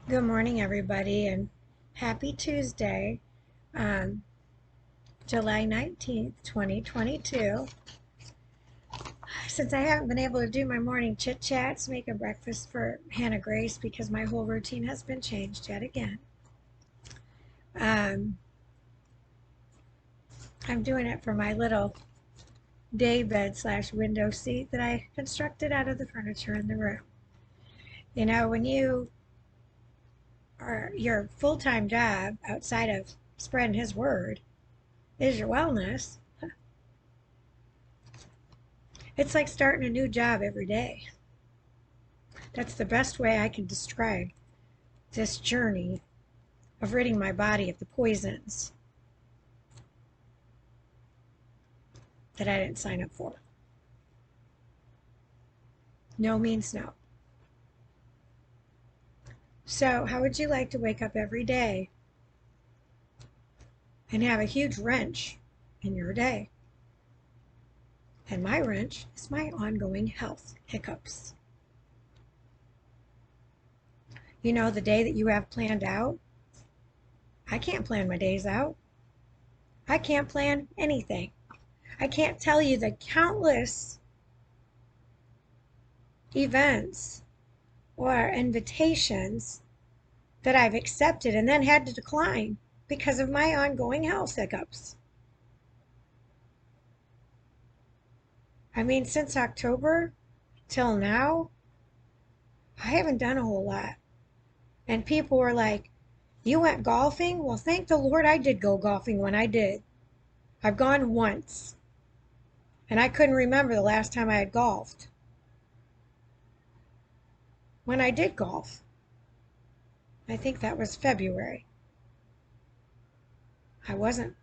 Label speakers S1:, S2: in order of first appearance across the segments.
S1: Good morning, everybody, and happy Tuesday, um, July 19th, 2022. Since I haven't been able to do my morning chit chats, make a breakfast for Hannah Grace because my whole routine has been changed yet again. Um, I'm doing it for my little day bed slash window seat that I constructed out of the furniture in the room. You know, when your full time job outside of spreading His word is your wellness, it's like starting a new job every day. That's the best way I can describe this journey of ridding my body of the poisons that I didn't sign up for. No means no. So, how would you like to wake up every day and have a huge wrench in your day? And my wrench is my ongoing health hiccups. You know, the day that you have planned out, I can't plan my days out. I can't plan anything. I can't tell you the countless events or invitations that I've accepted and then had to decline because of my ongoing health hiccups. I mean, since October till now, I haven't done a whole lot. And people were like, "You went golfing?" Well, thank the Lord I did go golfing when I did. I've gone once, and I couldn't remember the last time I had golfed. When I did golf, I think that was February. I wasn't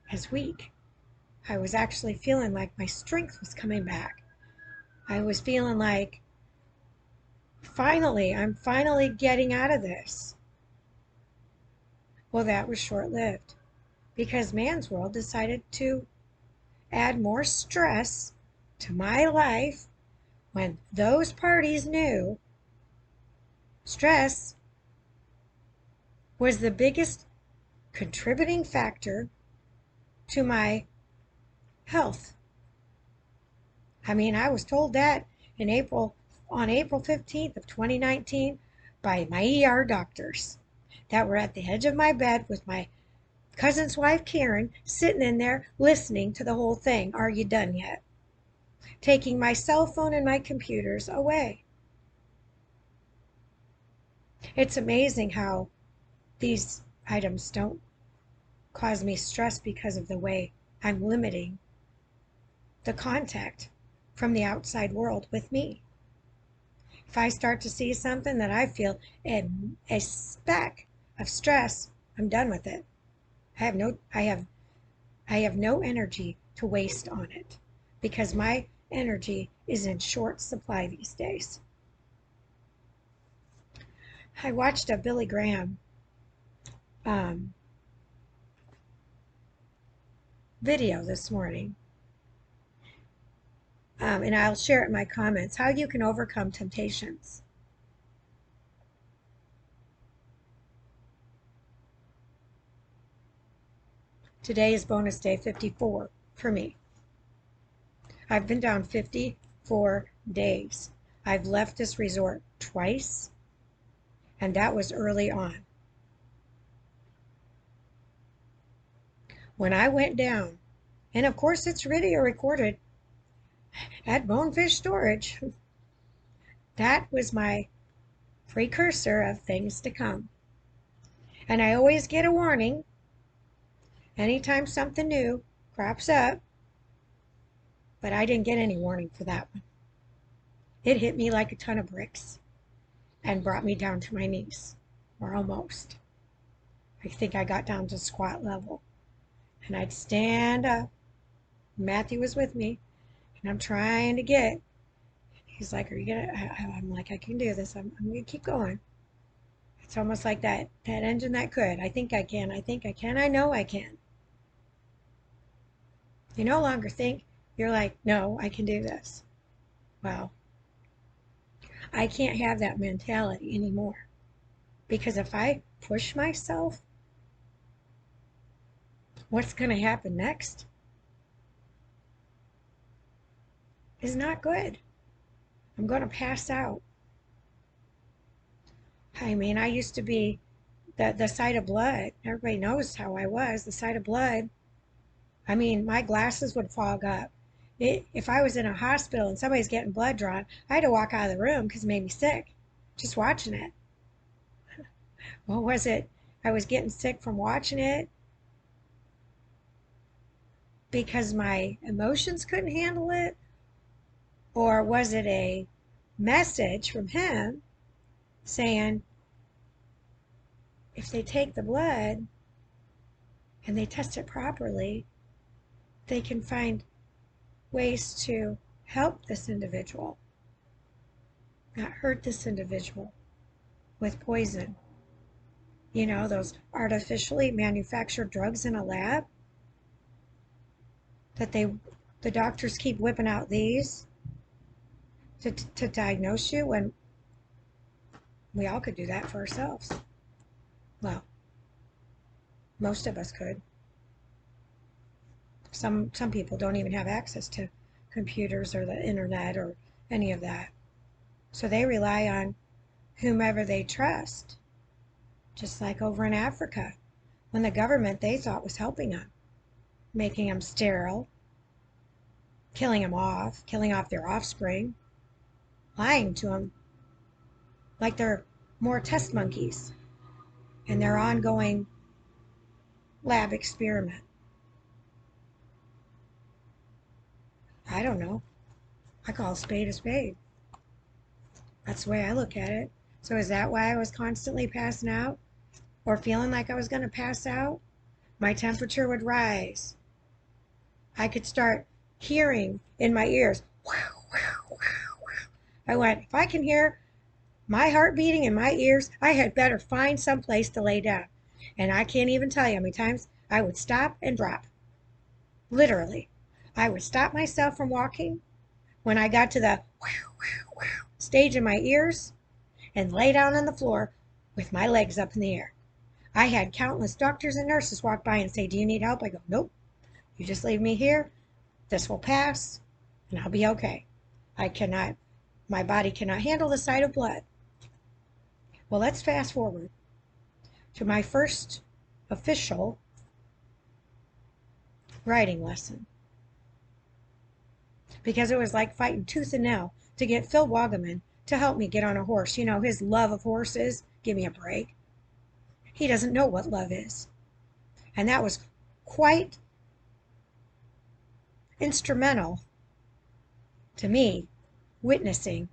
S1: as weak. I was actually feeling like my strength was coming back. I was feeling like I'm finally getting out of this. Well, that was short lived because Man's World decided to add more stress to my life when those parties knew stress was the biggest contributing factor to my health. I mean, I was told that on April 15th of 2019 by my ER doctors that were at the edge of my bed with my cousin's wife, Karen, sitting in there listening to the whole thing. Are you done yet? Taking my cell phone and my computers away. It's amazing how these items don't cause me stress because of the way I'm limiting the contact from the outside world with me. If I start to see something that I feel a speck of stress, I'm done with it. I have no energy to waste on it because my energy is in short supply these days. I watched a Billy Graham um, video this morning, and I'll share it in my comments, how you can overcome temptations. Today is bonus day 54 for me. I've been down 54 days. I've left this resort twice, and that was early on. When I went down, and of course it's video recorded at Bonefish Storage, that was my precursor of things to come. And I always get a warning anytime something new crops up, but I didn't get any warning for that one. It hit me like a ton of bricks and brought me down to my knees, or almost. I think I got down to squat level. And I'd stand up. Matthew was with me, and I'm trying to get. He's like, "Are you gonna?" I'm like, "I can do this. I'm gonna keep going." It's almost like that engine that could. I think I can. I think I can. I know I can. You no longer think. You're like, "No, I can do this." Well, I can't have that mentality anymore Because if I push myself, what's going to happen next is not good. I'm going to pass out. I mean, I used to be the sight of blood. Everybody knows how I was. The sight of blood. I mean, my glasses would fog up. If I was in a hospital and somebody's getting blood drawn, I had to walk out of the room because it made me sick just watching it. Well, was it I was getting sick from watching it because my emotions couldn't handle it? Or was it a message from him saying, if they take the blood and they test it properly, they can find ways to help this individual, not hurt this individual with poison. You know, those artificially manufactured drugs in a lab that the doctors keep whipping out these to diagnose you when we all could do that for ourselves. Well, most of us could. Some people don't even have access to computers or the internet or any of that. So they rely on whomever they trust. Just like over in Africa, when the government they thought was helping them, making them sterile, killing them off, killing off their offspring, lying to them like they're more test monkeys in their ongoing lab experiment. I don't know. I call a spade a spade. That's the way I look at it. So is that why I was constantly passing out or feeling like I was going to pass out? My temperature would rise. I could start hearing in my ears. Wow, wow, wow, wow. I went, if I can hear my heart beating in my ears, I had better find some place to lay down. And I can't even tell you how many times I would stop and drop. Literally. I would stop myself from walking when I got to the wow, wow, wow stage in my ears and lay down on the floor with my legs up in the air. I had countless doctors and nurses walk by and say, do you need help? I go, nope. You just leave me here. This will pass and I'll be okay. My body cannot handle the sight of blood. Well, let's fast forward to my first official riding lesson. Because it was like fighting tooth and nail to get Phil Wagaman to help me get on a horse. You know, his love of horses. Give me a break. He doesn't know what love is. And that was quite instrumental to me witnessing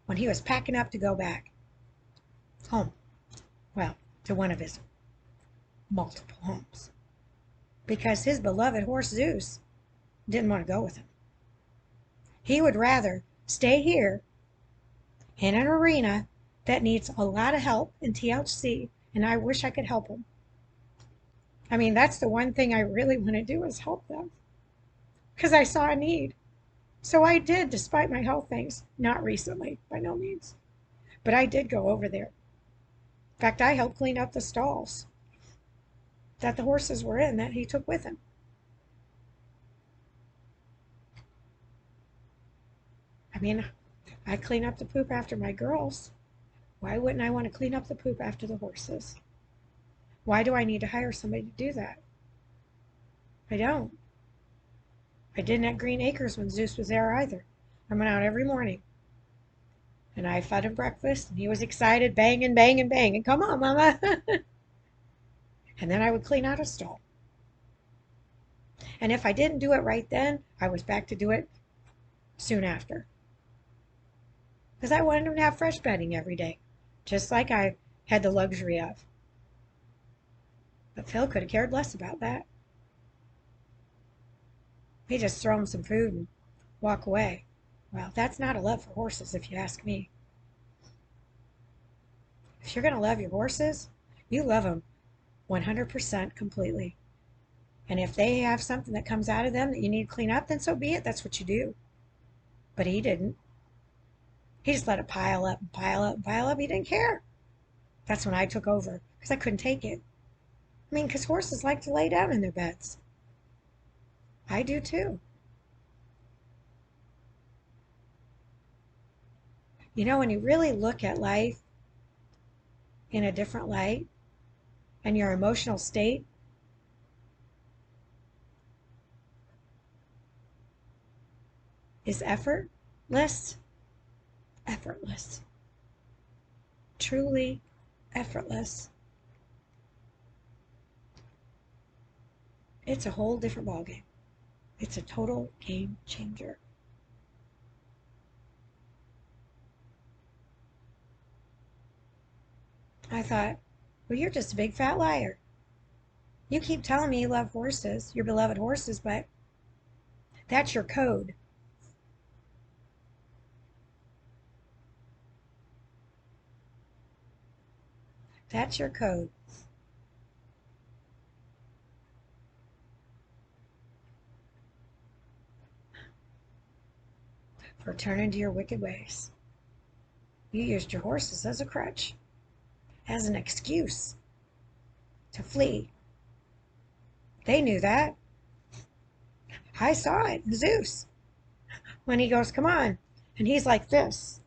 S1: when he was packing up to go back home. Well, to one of his multiple homes. Because his beloved horse Zeus didn't want to go with him. He would rather stay here in an arena that needs a lot of help in TLC, and I wish I could help him. I mean, that's the one thing I really want to do is help them. Because I saw a need. So I did, despite my health things. Not recently, by no means. But I did go over there. In fact, I helped clean up the stalls that the horses were in that he took with him. I mean, I clean up the poop after my girls. Why wouldn't I want to clean up the poop after the horses? Why do I need to hire somebody to do that? I don't. I didn't at Green Acres when Zeus was there either. I went out every morning. And I fed him breakfast, and he was excited, banging, banging, banging. Come on, Mama. And then I would clean out a stall. And if I didn't do it right then, I was back to do it soon after. Because I wanted him to have fresh bedding every day, just like I had the luxury of. But Phil could have cared less about that. He just throw him some food and walk away. Well, that's not a love for horses, if you ask me. If you're going to love your horses, you love them 100% completely. And if they have something that comes out of them that you need to clean up, then so be it. That's what you do. But he didn't. He just let it pile up and pile up and pile up. He didn't care. That's when I took over because I couldn't take it. I mean, because horses like to lay down in their beds. I do too. You know, when you really look at life in a different light and your emotional state is effortless, effortless, truly effortless. It's a whole different ballgame. It's a total game changer. I thought, well, you're just a big fat liar. You keep telling me you love horses, your beloved horses, but that's your code. That's your code for turning to your wicked ways. You used your horses as a crutch, as an excuse to flee. They knew that. I saw it, Zeus, when he goes, come on. And he's like this,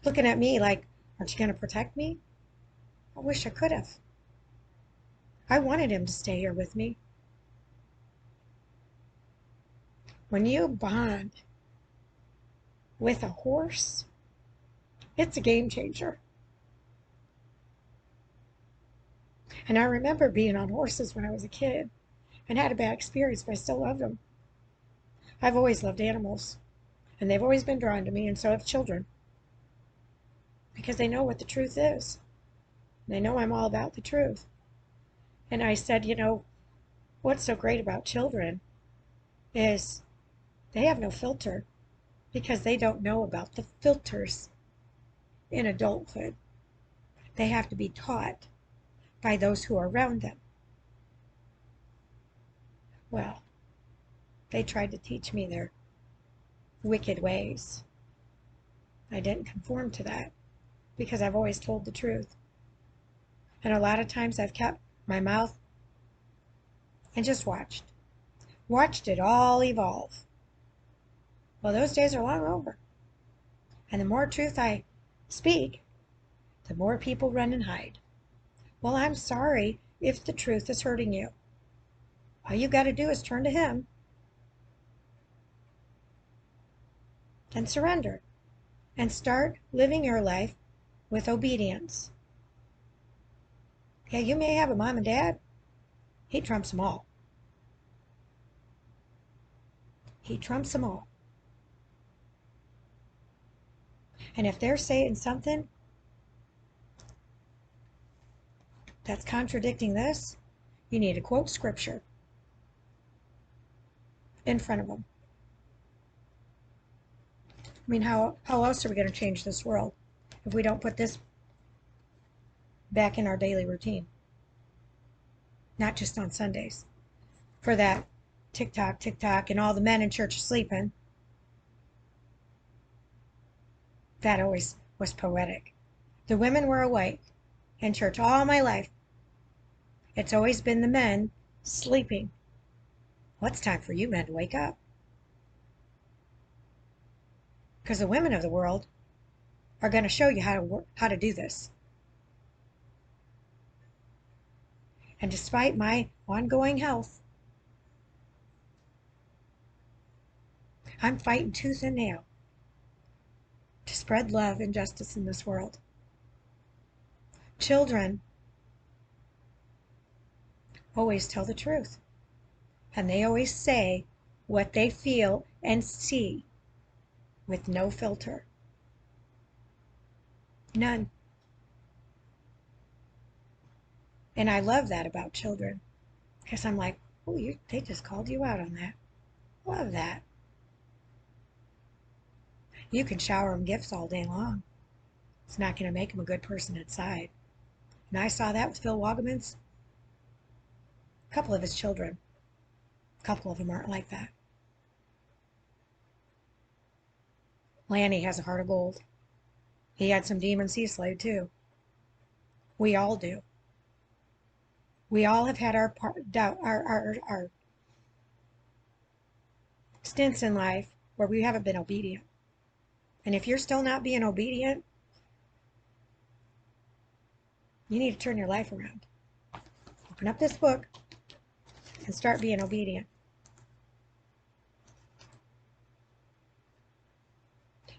S1: looking at me like, aren't you going to protect me? I wish I could have. I wanted him to stay here with me. When you bond with a horse, it's a game changer. And I remember being on horses when I was a kid and had a bad experience, but I still loved them. I've always loved animals, and they've always been drawn to me, and so have children, because they know what the truth is. They know I'm all about the truth. And I said, you know, what's so great about children is they have no filter because they don't know about the filters in adulthood. They have to be taught by those who are around them. Well, they tried to teach me their wicked ways. I didn't conform to that because I've always told the truth. And a lot of times I've kept my mouth and just watched it all evolve. Well, those days are long over. And the more truth I speak, the more people run and hide. Well, I'm sorry if the truth is hurting you. All you got to do is turn to Him and surrender and start living your life with obedience. Yeah, you may have a mom and dad. He trumps them all. He trumps them all. And if they're saying something that's contradicting this, you need to quote scripture in front of them. I mean, how else are we going to change this world if we don't put this back in our daily routine? Not just on Sundays. For that tick-tock, tick-tock, and all the men in church are sleeping. That always was poetic. The women were awake in church all my life. It's always been the men sleeping. Well, it's time for you men to wake up. Because the women of the world are going to show you how to do this. And despite my ongoing health, I'm fighting tooth and nail to spread love and justice in this world. Children always tell the truth, and they always say what they feel and see with no filter. None. And I love that about children because I'm like, oh, they just called you out on that. Love that. You can shower them gifts all day long. It's not going to make them a good person inside. And I saw that with Phil Woggeman's. A couple of his children. A couple of them aren't like that. Lanny has a heart of gold. He had some demon sea slave too. We all do. We all have had our doubt, our stints in life where we haven't been obedient. And if you're still not being obedient, you need to turn your life around. Open up this book and start being obedient.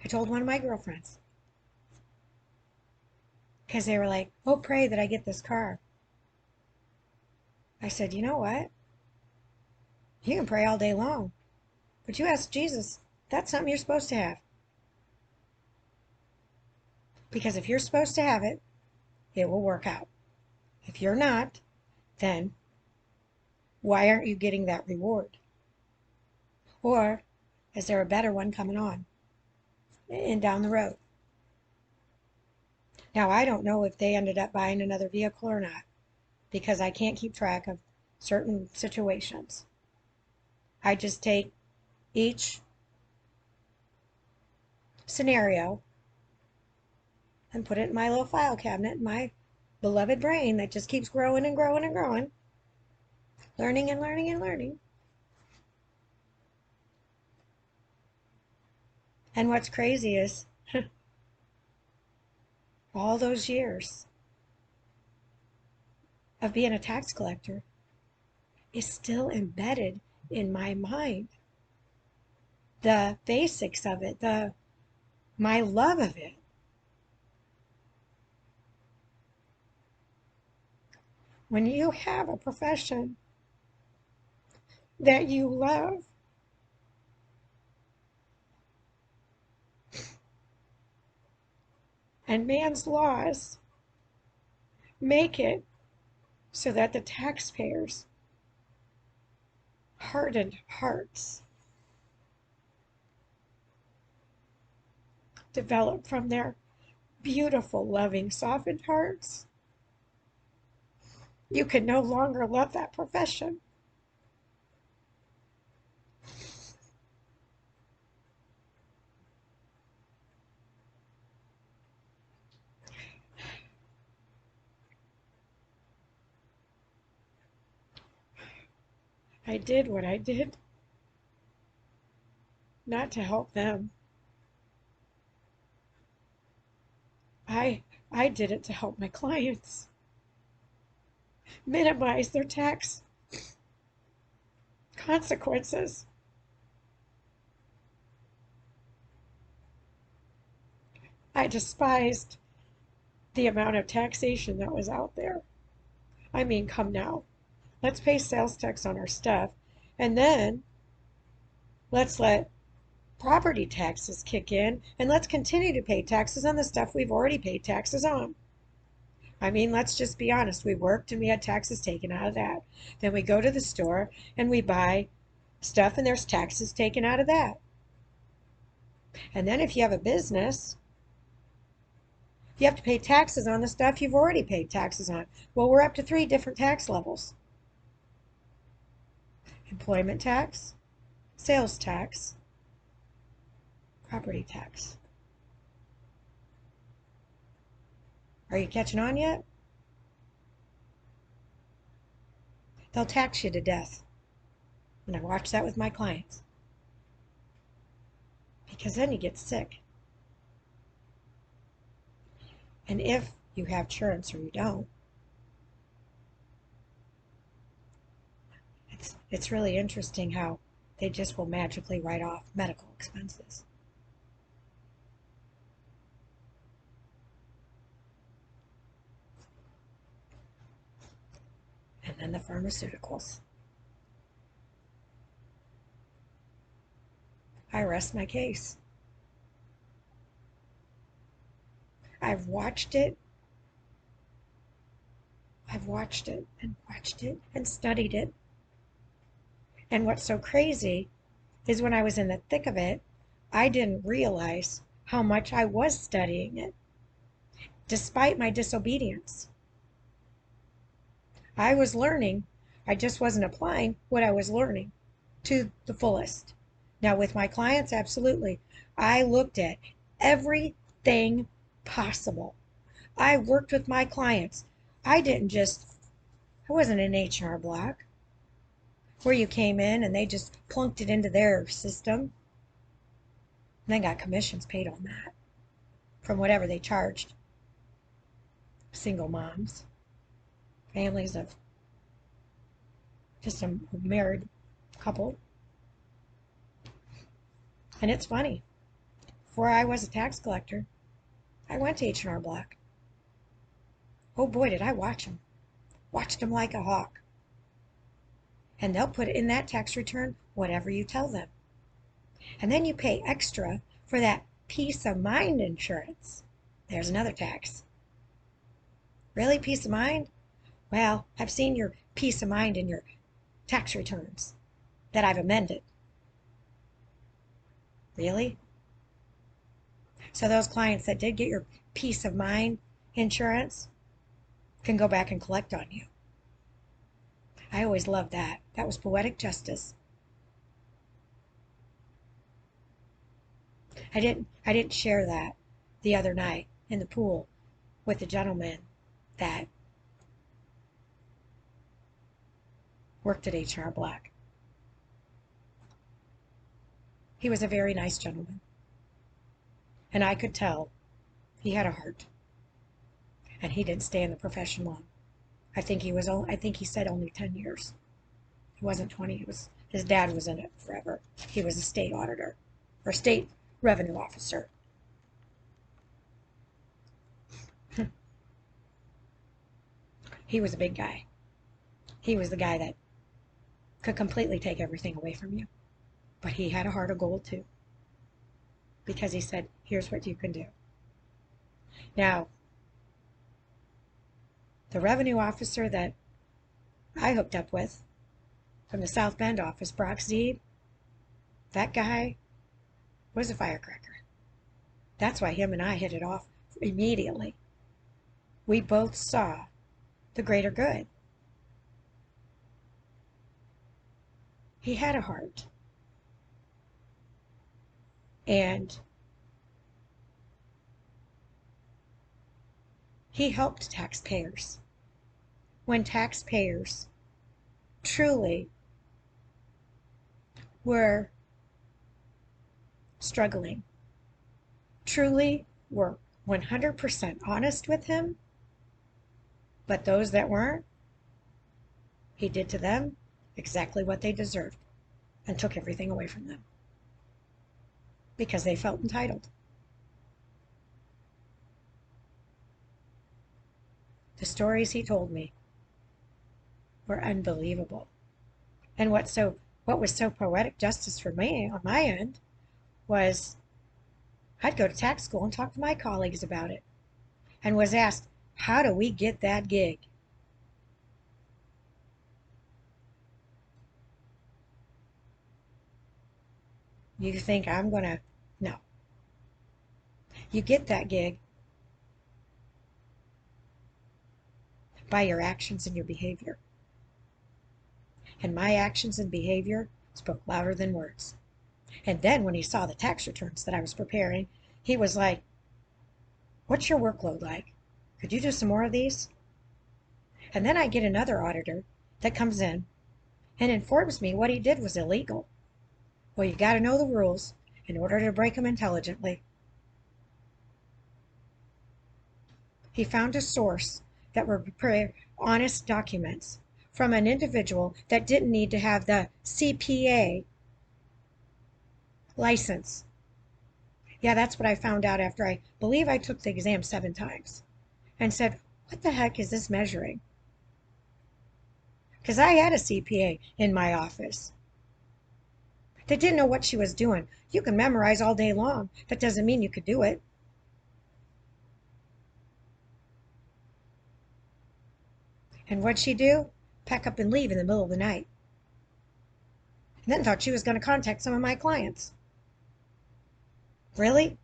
S1: I told one of my girlfriends, because they were like, oh, pray that I get this car. I said, you know what? You can pray all day long, but you ask Jesus, that's something you're supposed to have. Because if you're supposed to have it, it will work out. If you're not, then why aren't you getting that reward? Or is there a better one coming on and down the road? Now, I don't know if they ended up buying another vehicle or not, because I can't keep track of certain situations. I just take each scenario and put it in my little file cabinet in my beloved brain that just keeps growing and growing and growing, learning and learning and learning. And what's crazy is all those years of being a tax collector is still embedded in my mind. The basics of it, my love of it. When you have a profession that you love, and man's laws make it so that the taxpayers' hardened hearts develop from their beautiful, loving, softened hearts, you can no longer love that profession. I did what I did, not to help them. I did it to help my clients minimize their tax consequences. I despised the amount of taxation that was out there. I mean, come now. Let's pay sales tax on our stuff, and then let's let property taxes kick in, and let's continue to pay taxes on the stuff we've already paid taxes on. I mean, let's just be honest. We worked and we had taxes taken out of that. Then we go to the store and we buy stuff and there's taxes taken out of that. And then if you have a business, you have to pay taxes on the stuff you've already paid taxes on. Well, we're up to 3 different tax levels. Employment tax, sales tax, property tax. Are you catching on yet? They'll tax you to death. And I watch that with my clients. Because then you get sick. And if you have insurance or you don't, it's really interesting how they just will magically write off medical expenses. And then the pharmaceuticals. I rest my case. I've watched it. I've watched it and studied it. And what's so crazy is when I was in the thick of it, I didn't realize how much I was studying it, despite my disobedience. I was learning, I just wasn't applying what I was learning to the fullest. Now, with my clients, absolutely. I looked at everything possible. I worked with my clients. I wasn't an H&R Block where you came in and they just plunked it into their system and then got commissions paid on that from whatever they charged single moms, families of just a married couple. And it's funny. Before I was a tax collector, I went to H&R Block. Oh boy, did I watch them. Watched them like a hawk. And they'll put in that tax return whatever you tell them. And then you pay extra for that peace of mind insurance. There's another tax. Really, peace of mind? Well, I've seen your peace of mind in your tax returns that I've amended. Really? So those clients that did get your peace of mind insurance can go back and collect on you. I always loved that. That was poetic justice. I didn't share that the other night in the pool with the gentleman that worked at H&R Block. He was a very nice gentleman. And I could tell he had a heart. And he didn't stay in the profession long. I think he said only 10 years. It wasn't 20. His dad was in it forever. He was a state auditor or state revenue officer. He was a big guy. He was the guy that could completely take everything away from you. But he had a heart of gold too. Because he said, here's what you can do. Now, the revenue officer that I hooked up with from the South Bend office, Brock Zeeb, that guy was a firecracker. That's why him and I hit it off immediately. We both saw the greater good. He had a heart. And he helped taxpayers. When taxpayers truly were struggling, truly were 100% honest with him, but those that weren't, he did to them exactly what they deserved and took everything away from them because they felt entitled. The stories he told me were unbelievable. And what was so poetic justice for me on my end was I'd go to tax school and talk to my colleagues about it and was asked, how do we get that gig? You think I'm going to? No. You get that gig by your actions and your behavior. And my actions and behavior spoke louder than words. And then when he saw the tax returns that I was preparing, he was like, what's your workload like? Could you do some more of these? And then I get another auditor that comes in and informs me what he did was illegal. Well, you got to know the rules in order to break them intelligently. He found a source that were honest documents from an individual that didn't need to have the CPA license. Yeah, that's what I found out after I believe I took the exam 7 times and said, what the heck is this measuring? Because I had a CPA in my office that didn't know what she was doing. You can memorize all day long. That doesn't mean you could do it. And what'd she do? Pack up and leave in the middle of the night. And then thought she was going to contact some of my clients. Really?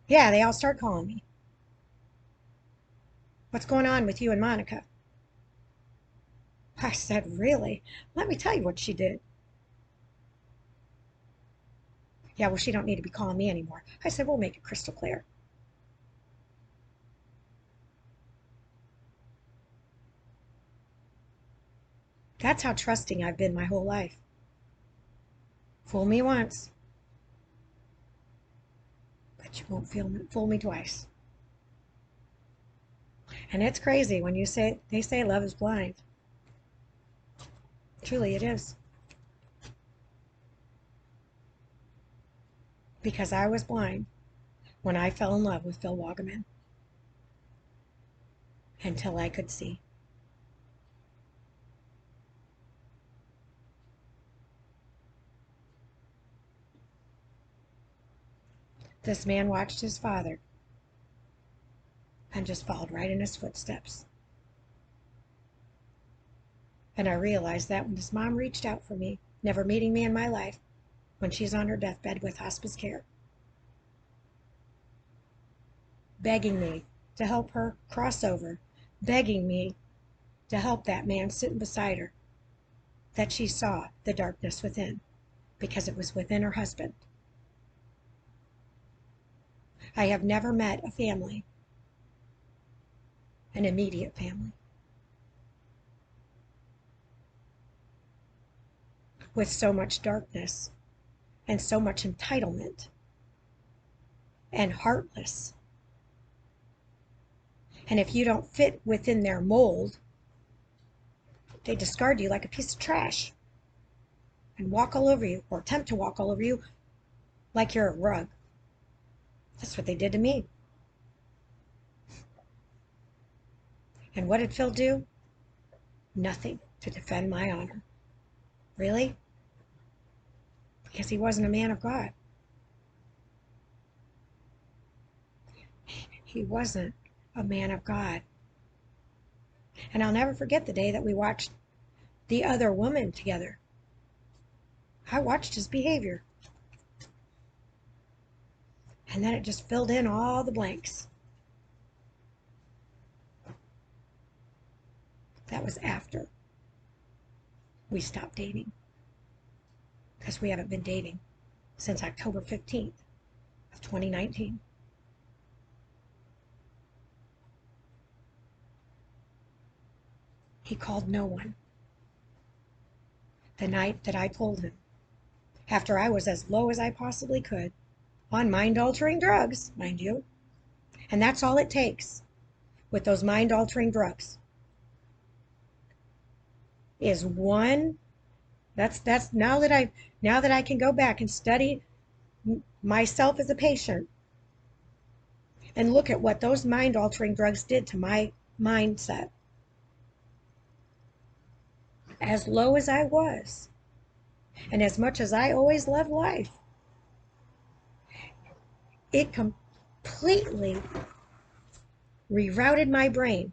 S1: Yeah, they all start calling me. What's going on with you and Monica? I said, really? Let me tell you what she did. Yeah, well, she don't need to be calling me anymore. I said, we'll make it crystal clear. That's how trusting I've been my whole life. Fool me once, but you won't fool me twice. And it's crazy when they say love is blind. Truly it is. Because I was blind when I fell in love with Phil Wagaman until I could see. This man watched his father and just followed right in his footsteps. And I realized that when his mom reached out for me, never meeting me in my life, when she's on her deathbed with hospice care, begging me to help her cross over, begging me to help that man sitting beside her, that she saw the darkness within, because it was within her husband. I have never met a family, an immediate family, with so much darkness and so much entitlement and heartless. And if you don't fit within their mold, they discard you like a piece of trash and walk all over you, or attempt to walk all over you like you're a rug. That's what they did to me. And what did Phil do? Nothing to defend my honor. Really? Because he wasn't a man of God. He wasn't a man of God. And I'll never forget the day that we watched The Other Woman together. I watched his behavior. And then it just filled in all the blanks. That was after we stopped dating. Because we haven't been dating since October 15th of 2019. He called no one. The night that I told him, after I was as low as I possibly could, on mind-altering drugs, mind you, and that's all it takes with those mind-altering drugs, is one. That's now that I can go back and study myself as a patient and look at what those mind-altering drugs did to my mindset. As low as I was, and as much as I always loved life, it completely rerouted my brain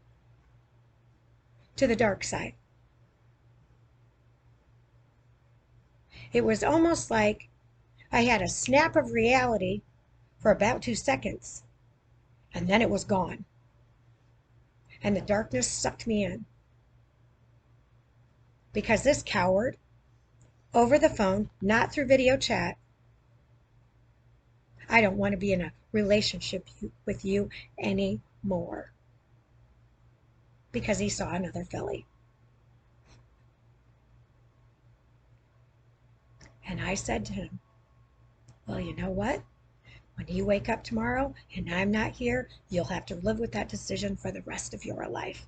S1: to the dark side. It was almost like I had a snap of reality for about 2 seconds, and then it was gone. And the darkness sucked me in. Because this coward, over the phone, not through video chat, I don't want to be in a relationship with you anymore. Because he saw another filly. And I said to him, well, you know what? When you wake up tomorrow and I'm not here, you'll have to live with that decision for the rest of your life.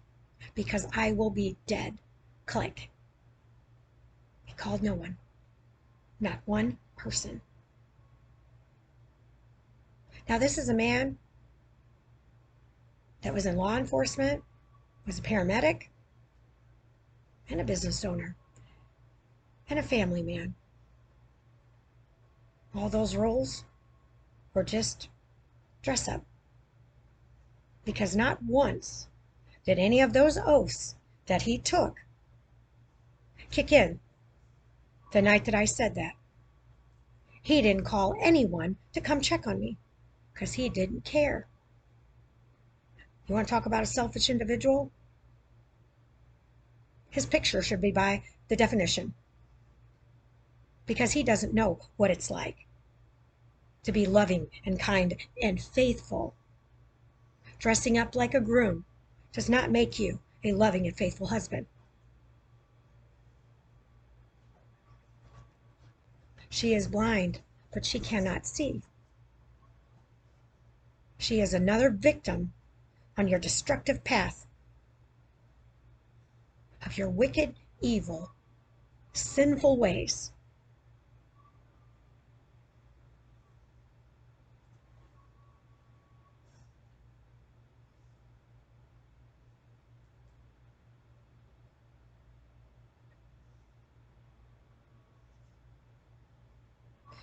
S1: Because I will be dead. Click. He called no one. Not one person. Now, this is a man that was in law enforcement, was a paramedic, and a business owner, and a family man. All those roles were just dress up. Because not once did any of those oaths that he took kick in the night that I said that. He didn't call anyone to come check on me because he didn't care. You want to talk about a selfish individual? His picture should be by the definition, because he doesn't know what it's like to be loving and kind and faithful. Dressing up like a groom does not make you a loving and faithful husband. She is blind, but she cannot see. She is another victim on your destructive path of your wicked, evil, sinful ways.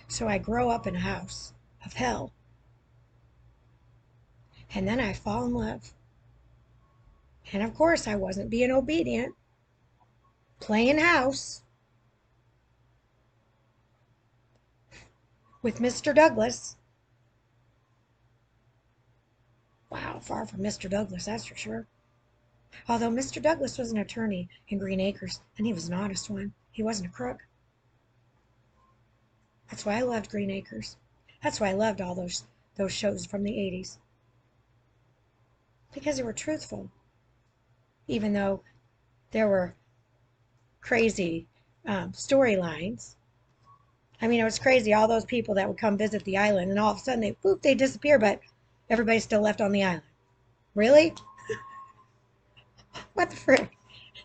S1: So I grow up in a house of hell, and then I fall in love. And of course, I wasn't being obedient, playing house with Mr. Douglas. Wow, far from Mr. Douglas, that's for sure. Although Mr. Douglas was an attorney in Green Acres, and he was an honest one. He wasn't a crook. That's why I loved Green Acres. That's why I loved all those shows from the 80s. Because they were truthful. Even though there were crazy storylines. I mean, it was crazy. All those people that would come visit the island, and all of a sudden they disappear, but everybody's still left on the island. Really? What the frick?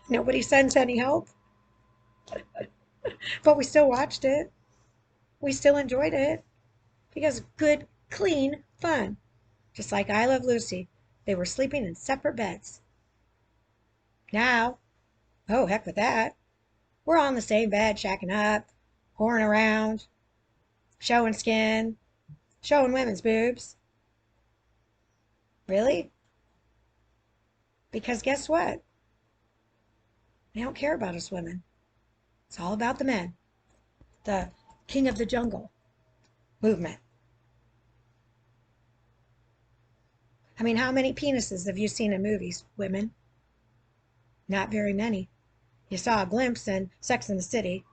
S1: Nobody sends any help? But we still watched it. We still enjoyed it. Because good, clean fun. Just like I Love Lucy. They were sleeping in separate beds. Now, oh, heck with that. We're all in the same bed, shacking up, whoring around, showing skin, showing women's boobs. Really? Because guess what? They don't care about us women. It's all about the men. The king of the jungle movement. I mean, how many penises have you seen in movies, women? Not very many. You saw a glimpse in Sex and the City,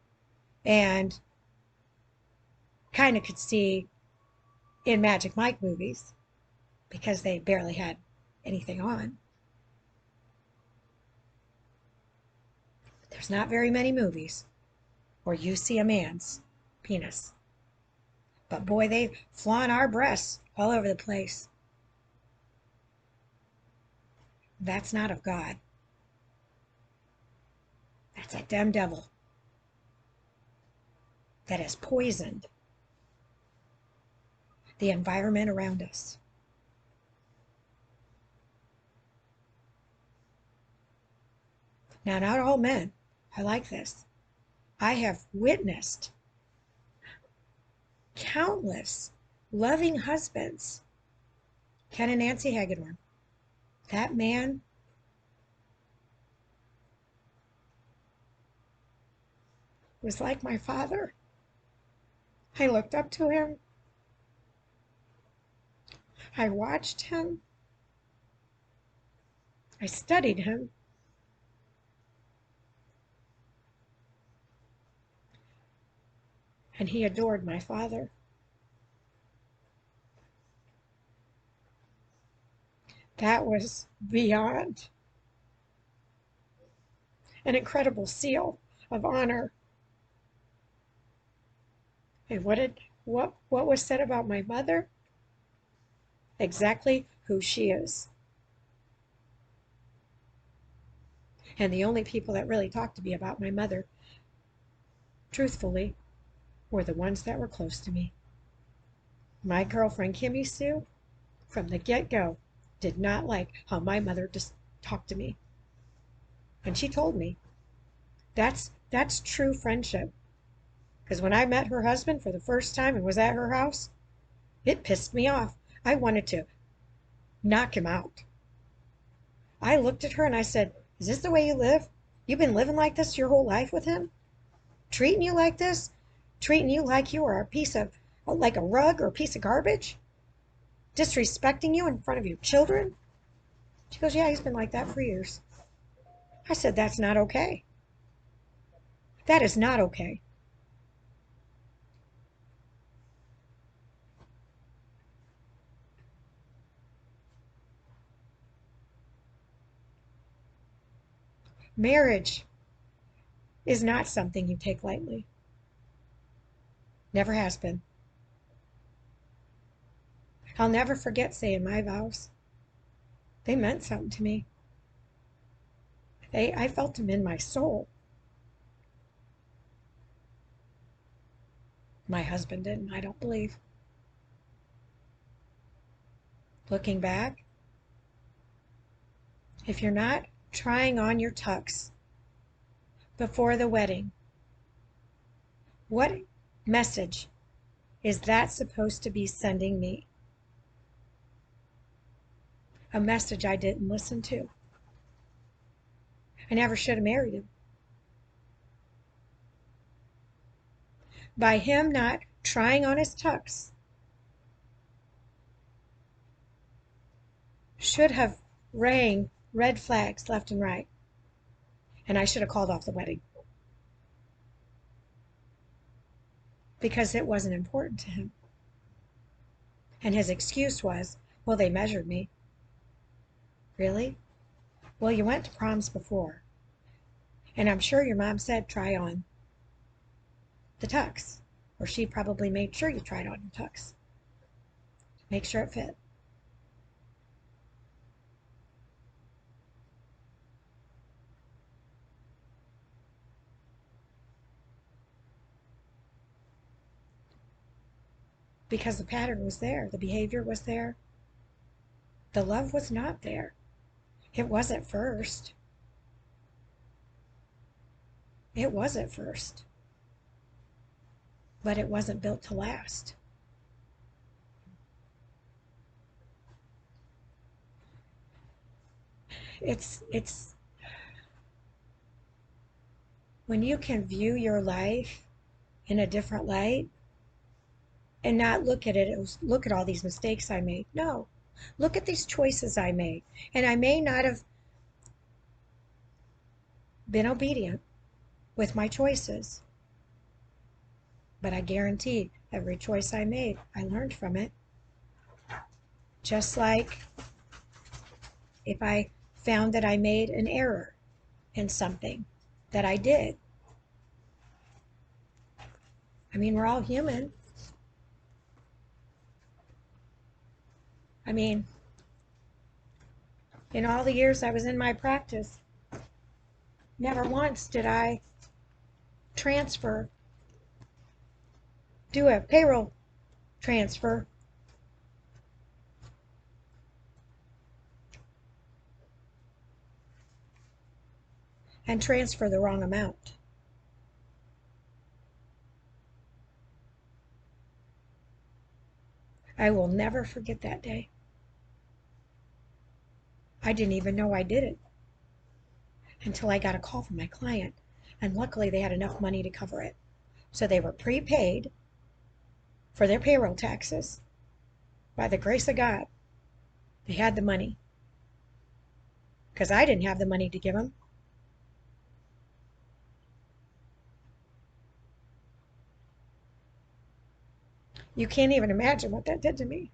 S1: and kind of could see in Magic Mike movies because they barely had anything on. There's not very many movies where you see a man's penis. But boy, they flaunt our breasts all over the place. That's not of God. That's that damn devil that has poisoned the environment around us. Now, not all men are like this. I have witnessed countless loving husbands. Ken and Nancy Hagedorn. That man was like my father. I looked up to him. I watched him. I studied him. And he adored my father. That was beyond an incredible seal of honor. And what was said about my mother? Exactly who she is. And the only people that really talked to me about my mother, truthfully, were the ones that were close to me. My girlfriend Kimmy Sue, from the get-go, did not like how my mother just talked to me. And she told me, that's true friendship. Because when I met her husband for the first time and was at her house, it pissed me off. I wanted to knock him out. I looked at her and I said, is this the way you live? You've been living like this your whole life with him? Treating you like this? Treating you like you are a piece of, like a rug or a piece of garbage? Disrespecting you in front of your children? She goes, yeah, he's been like that for years. I said, that's not okay. That is not okay. Marriage is not something you take lightly. Never has been. I'll never forget saying my vows. They meant something to me. I felt them in my soul. My husband didn't, I don't believe. Looking back, if you're not trying on your tux before the wedding, what message is that supposed to be sending me? A message I didn't listen to. I never should have married him. By him not trying on his tux, should have rang red flags left and right, and I should have called off the wedding because it wasn't important to him. And his excuse was, well, they measured me. Really? Well, you went to proms before, and I'm sure your mom said try on the tux, or she probably made sure you tried on your tux. Make sure it fit. Because the pattern was there, the behavior was there, the love was not there. It was at first. It was at first. But it wasn't built to last. It's when you can view your life in a different light and not look at it as look at all these mistakes I made. No. Look at these choices I made. And I may not have been obedient with my choices, but I guarantee every choice I made, I learned from it. Just like if I found that I made an error in something that I did. I mean, we're all human. I mean, in all the years I was in my practice, never once did I transfer, do a payroll transfer and transfer the wrong amount. I will never forget that day. I didn't even know I did it until I got a call from my client, and luckily they had enough money to cover it. So they were prepaid for their payroll taxes. By the grace of God, they had the money because I didn't have the money to give them. You can't even imagine what that did to me.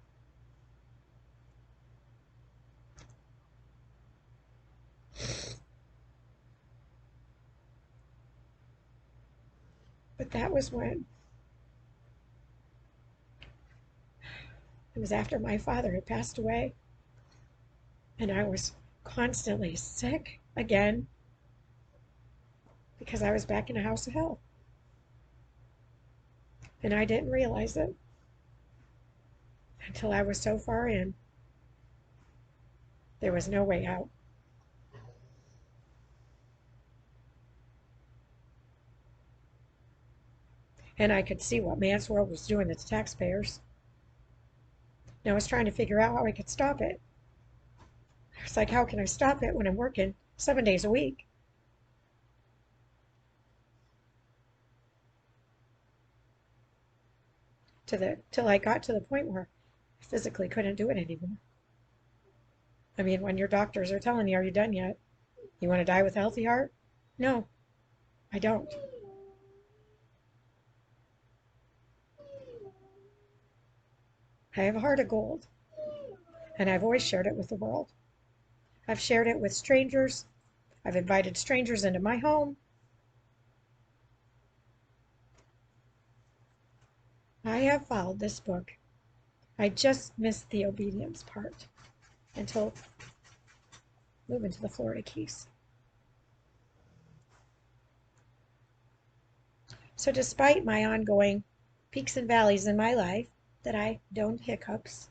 S1: But that was when it was after my father had passed away, and I was constantly sick again because I was back in a house of hell. And I didn't realize it until I was so far in, there was no way out. And I could see what Man's World was doing to the taxpayers. And I was trying to figure out how I could stop it. It's like, how can I stop it when I'm working 7 days a week? Till I got to the point where I physically couldn't do it anymore. I mean, when your doctors are telling you, are you done yet? You want to die with a healthy heart? No, I don't. I have a heart of gold, and I've always shared it with the world. I've shared it with strangers. I've invited strangers into my home. I have followed this book. I just missed the obedience part until moving to the Florida Keys. So despite my ongoing peaks and valleys in my life, that I don't hiccups,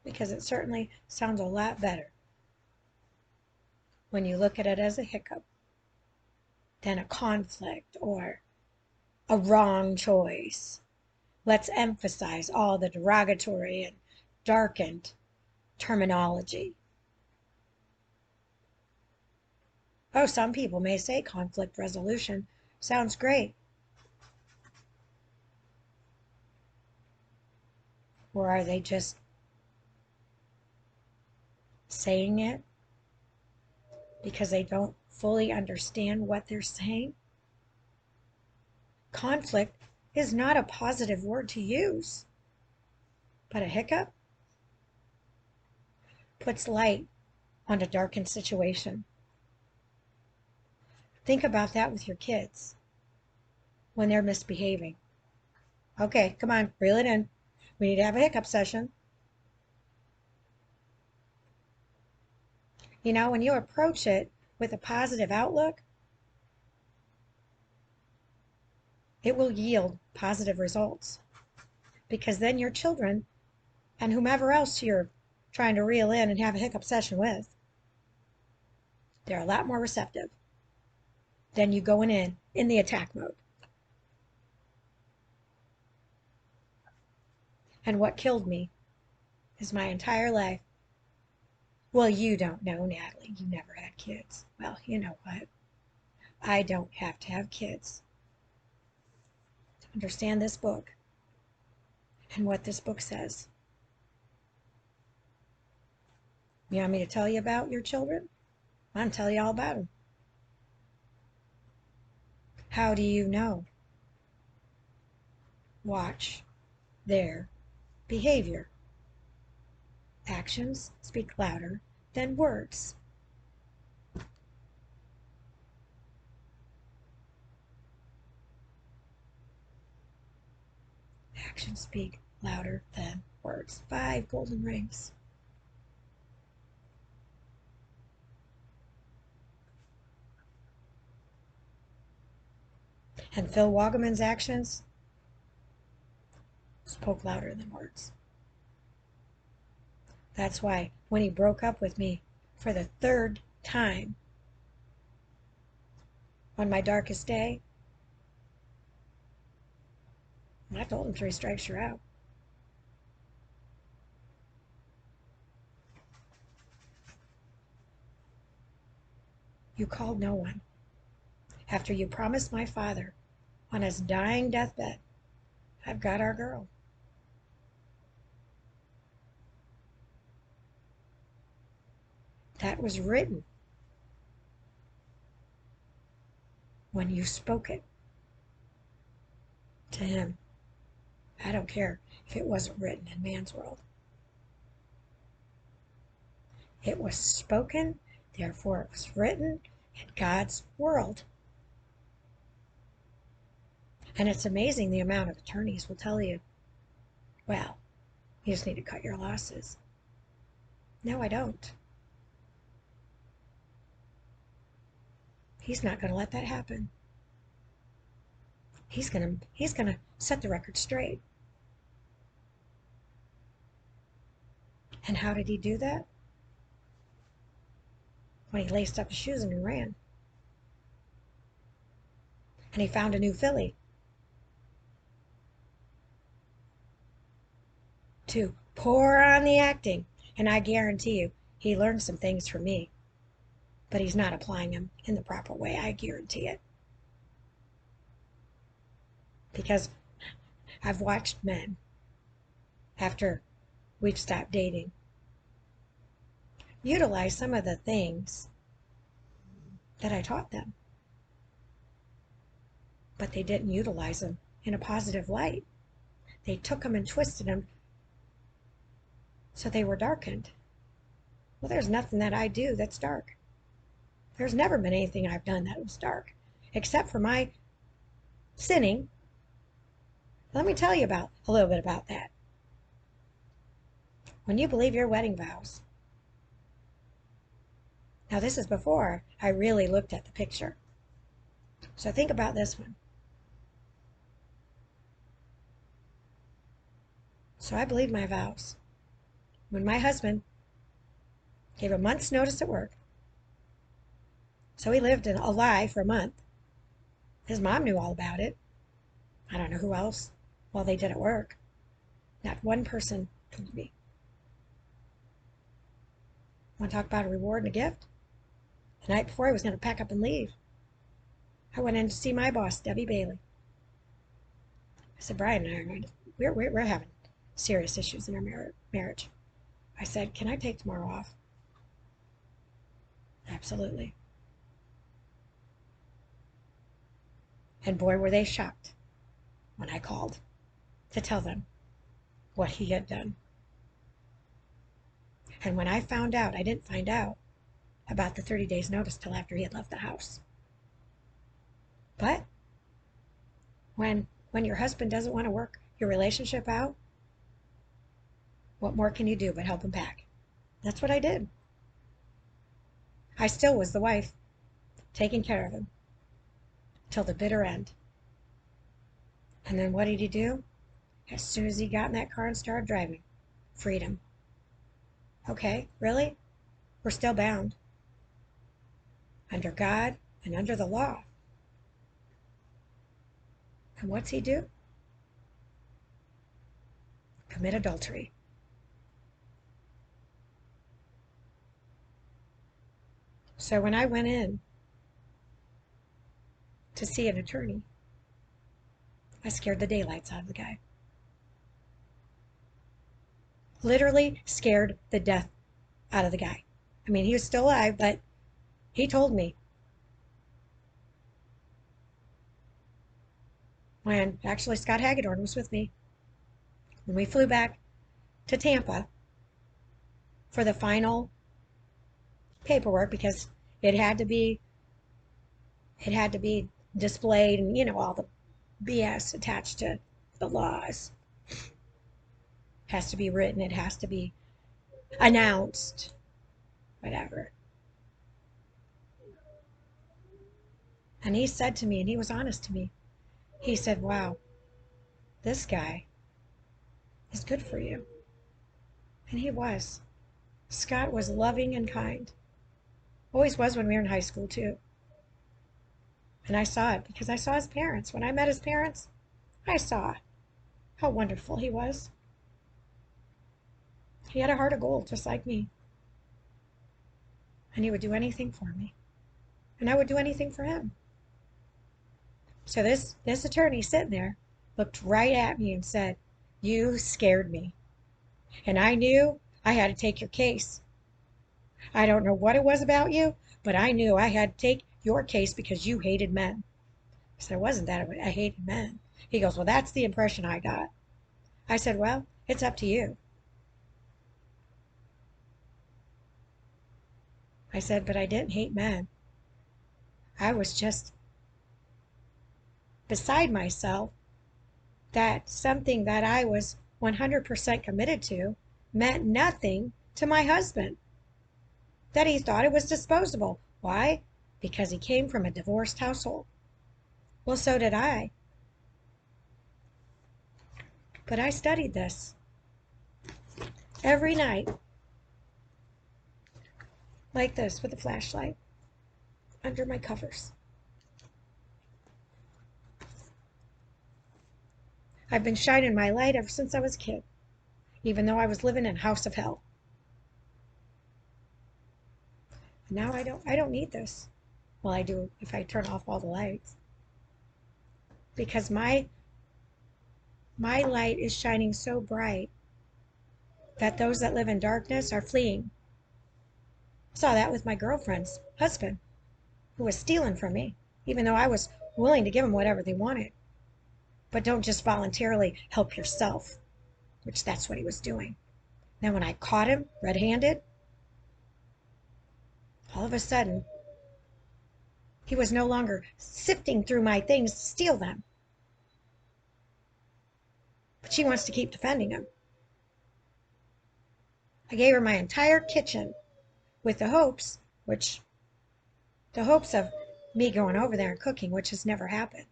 S1: because it certainly sounds a lot better when you look at it as a hiccup than a conflict or a wrong choice. Let's emphasize all the derogatory and darkened terminology. Oh, some people may say conflict resolution sounds great. Or are they just saying it because they don't fully understand what they're saying? Conflict is not a positive word to use, but a hiccup puts light on a darkened situation. Think about that with your kids when they're misbehaving. Okay, come on, reel it in. We need to have a hiccup session. You know, when you approach it with a positive outlook, it will yield positive results. Because then your children and whomever else you're trying to reel in and have a hiccup session with, they're a lot more receptive than you going in the attack mode. And what killed me is my entire life. Well, you don't know, Natalie. You never had kids. Well, you know what? I don't have to have kids to understand this book and what this book says. You want me to tell you about your children? I'm telling you all about them. How do you know? Watch their behavior. Actions speak louder than words. Actions speak louder than words. 5 golden rings. And Phil Wagaman's actions spoke louder than words. That's why when he broke up with me for the 3rd time on my darkest day, I told him 3 strikes, you're out. You called no one. After you promised my father on his dying deathbed, I've got our girl. That was written when you spoke it to him. I don't care if it wasn't written in man's world. It was spoken, therefore it was written in God's world. And it's amazing the amount of attorneys will tell you, well, you just need to cut your losses. No, I don't. He's not going to let that happen. He's going to set the record straight. And how did he do that? When he laced up his shoes and he ran. And he found a new filly to pour on the acting. And I guarantee you, he learned some things from me. But he's not applying them in the proper way. I guarantee it. Because I've watched men, after we've stopped dating, utilize some of the things that I taught them. But they didn't utilize them in a positive light. They took them and twisted them so they were darkened. Well, there's nothing that I do that's dark. There's never been anything I've done that was dark, except for my sinning Let me tell you about a little bit about that. When you believe your wedding vows, now this is before I really looked at the picture. So think about this one. So I believed my vows. When my husband gave a month's notice at work, so he lived in a lie for a month. His mom knew all about it. I don't know who else while they did at work. Not one person told me. Want to talk about a reward and a gift? The night before I was going to pack up and leave, I went in to see my boss, Debbie Bailey. I said, Brian and I we're having serious issues in our marriage. I said, can I take tomorrow off? Absolutely. And boy, were they shocked when I called to tell them what he had done. And when I found out, I didn't find out about the 30 days notice till after he had left the house. But when your husband doesn't want to work your relationship out, what more can you do but help him pack? That's what I did. I still was the wife, taking care of him till the bitter end. And then what did he do? As soon as he got in that car and started driving, freedom. Okay, really? We're still bound under God and under the law. And what's he do? Commit adultery. So when I went in to see an attorney, I scared the daylights out of the guy. Literally scared the death out of the guy. I mean, he was still alive, but he told me when actually Scott Hagedorn was with me when we flew back to Tampa for the final paperwork, because it had to be displayed, and you know, all the BS attached to the laws. It has to be written, it has to be announced, whatever. And he said to me, and he was honest to me, he said, wow, this guy is good for you. And he was. Scott was loving and kind. Always was when we were in high school, too. And I saw it because I saw his parents. When I met his parents, I saw how wonderful he was. He had a heart of gold, just like me. And he would do anything for me. And I would do anything for him. So this attorney sitting there looked right at me and said, you scared me. And I knew I had to take your case. I don't know what it was about you, but I knew I had to take your case because you hated men. I said, it wasn't that I hated men. He goes, well, that's the impression I got. I said, well, it's up to you. I said, but I didn't hate men. I was just beside myself that something that I was 100% committed to meant nothing to my husband. That he thought it was disposable. Why? Because he came from a divorced household. Well, so did I. But I studied this every night, like this, with a flashlight under my covers. I've been shining my light ever since I was a kid, even though I was living in a house of hell. Now I don't need this. Well, I do if I turn off all the lights. Because my light is shining so bright that those that live in darkness are fleeing. I saw that with my girlfriend's husband, who was stealing from me, even though I was willing to give them whatever they wanted. But don't just voluntarily help yourself, which that's what he was doing. Now when I caught him red-handed, all of a sudden, he was no longer sifting through my things to steal them. but she wants to keep defending him. I gave her my entire kitchen with the hopes of me going over there and cooking, which has never happened.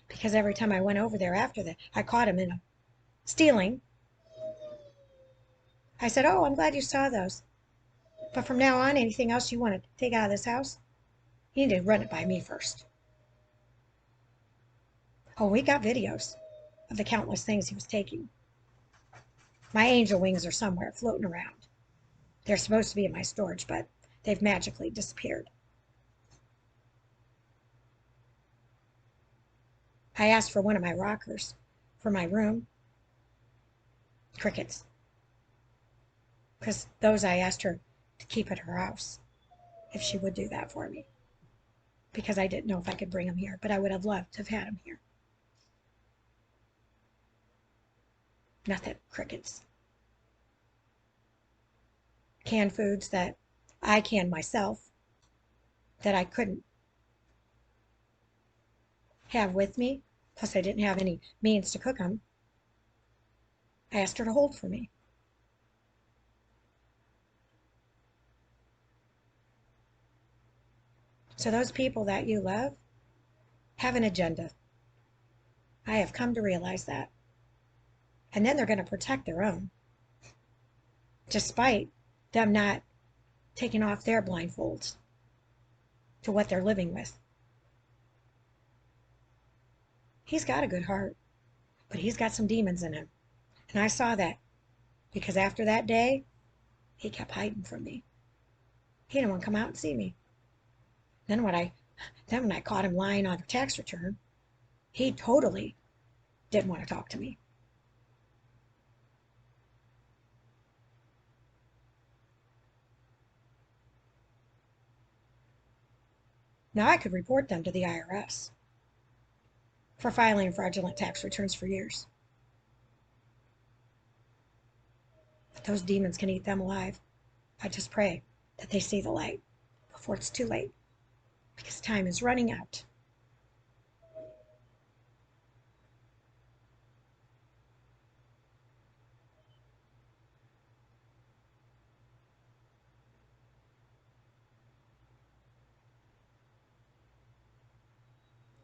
S1: Because every time I went over there after that, I caught him in stealing. I said, "Oh, I'm glad you saw those. But from now on, anything else you want to take out of this house, you need to run it by me first." Oh, we got videos of the countless things he was taking. My angel wings are somewhere floating around. They're supposed to be in my storage, but they've magically disappeared. I asked for one of my rockers for my room. Crickets. Because those I asked her to keep at her house, if she would do that for me. Because I didn't know if I could bring them here, but I would have loved to have had them here. Nothing. Crickets. Canned foods that I canned myself that I couldn't have with me, plus I didn't have any means to cook them. I asked her to hold for me. So those people that you love have an agenda. I have come to realize that. And then they're going to protect their own, despite them not taking off their blindfolds to what they're living with. He's got a good heart, but he's got some demons in him. And I saw that because after that day, he kept hiding from me. He didn't want to come out and see me. Then when I caught him lying on a tax return, he totally didn't want to talk to me. Now I could report them to the IRS for filing fraudulent tax returns for years. But those demons can eat them alive. I just pray that they see the light before it's too late, because time is running out.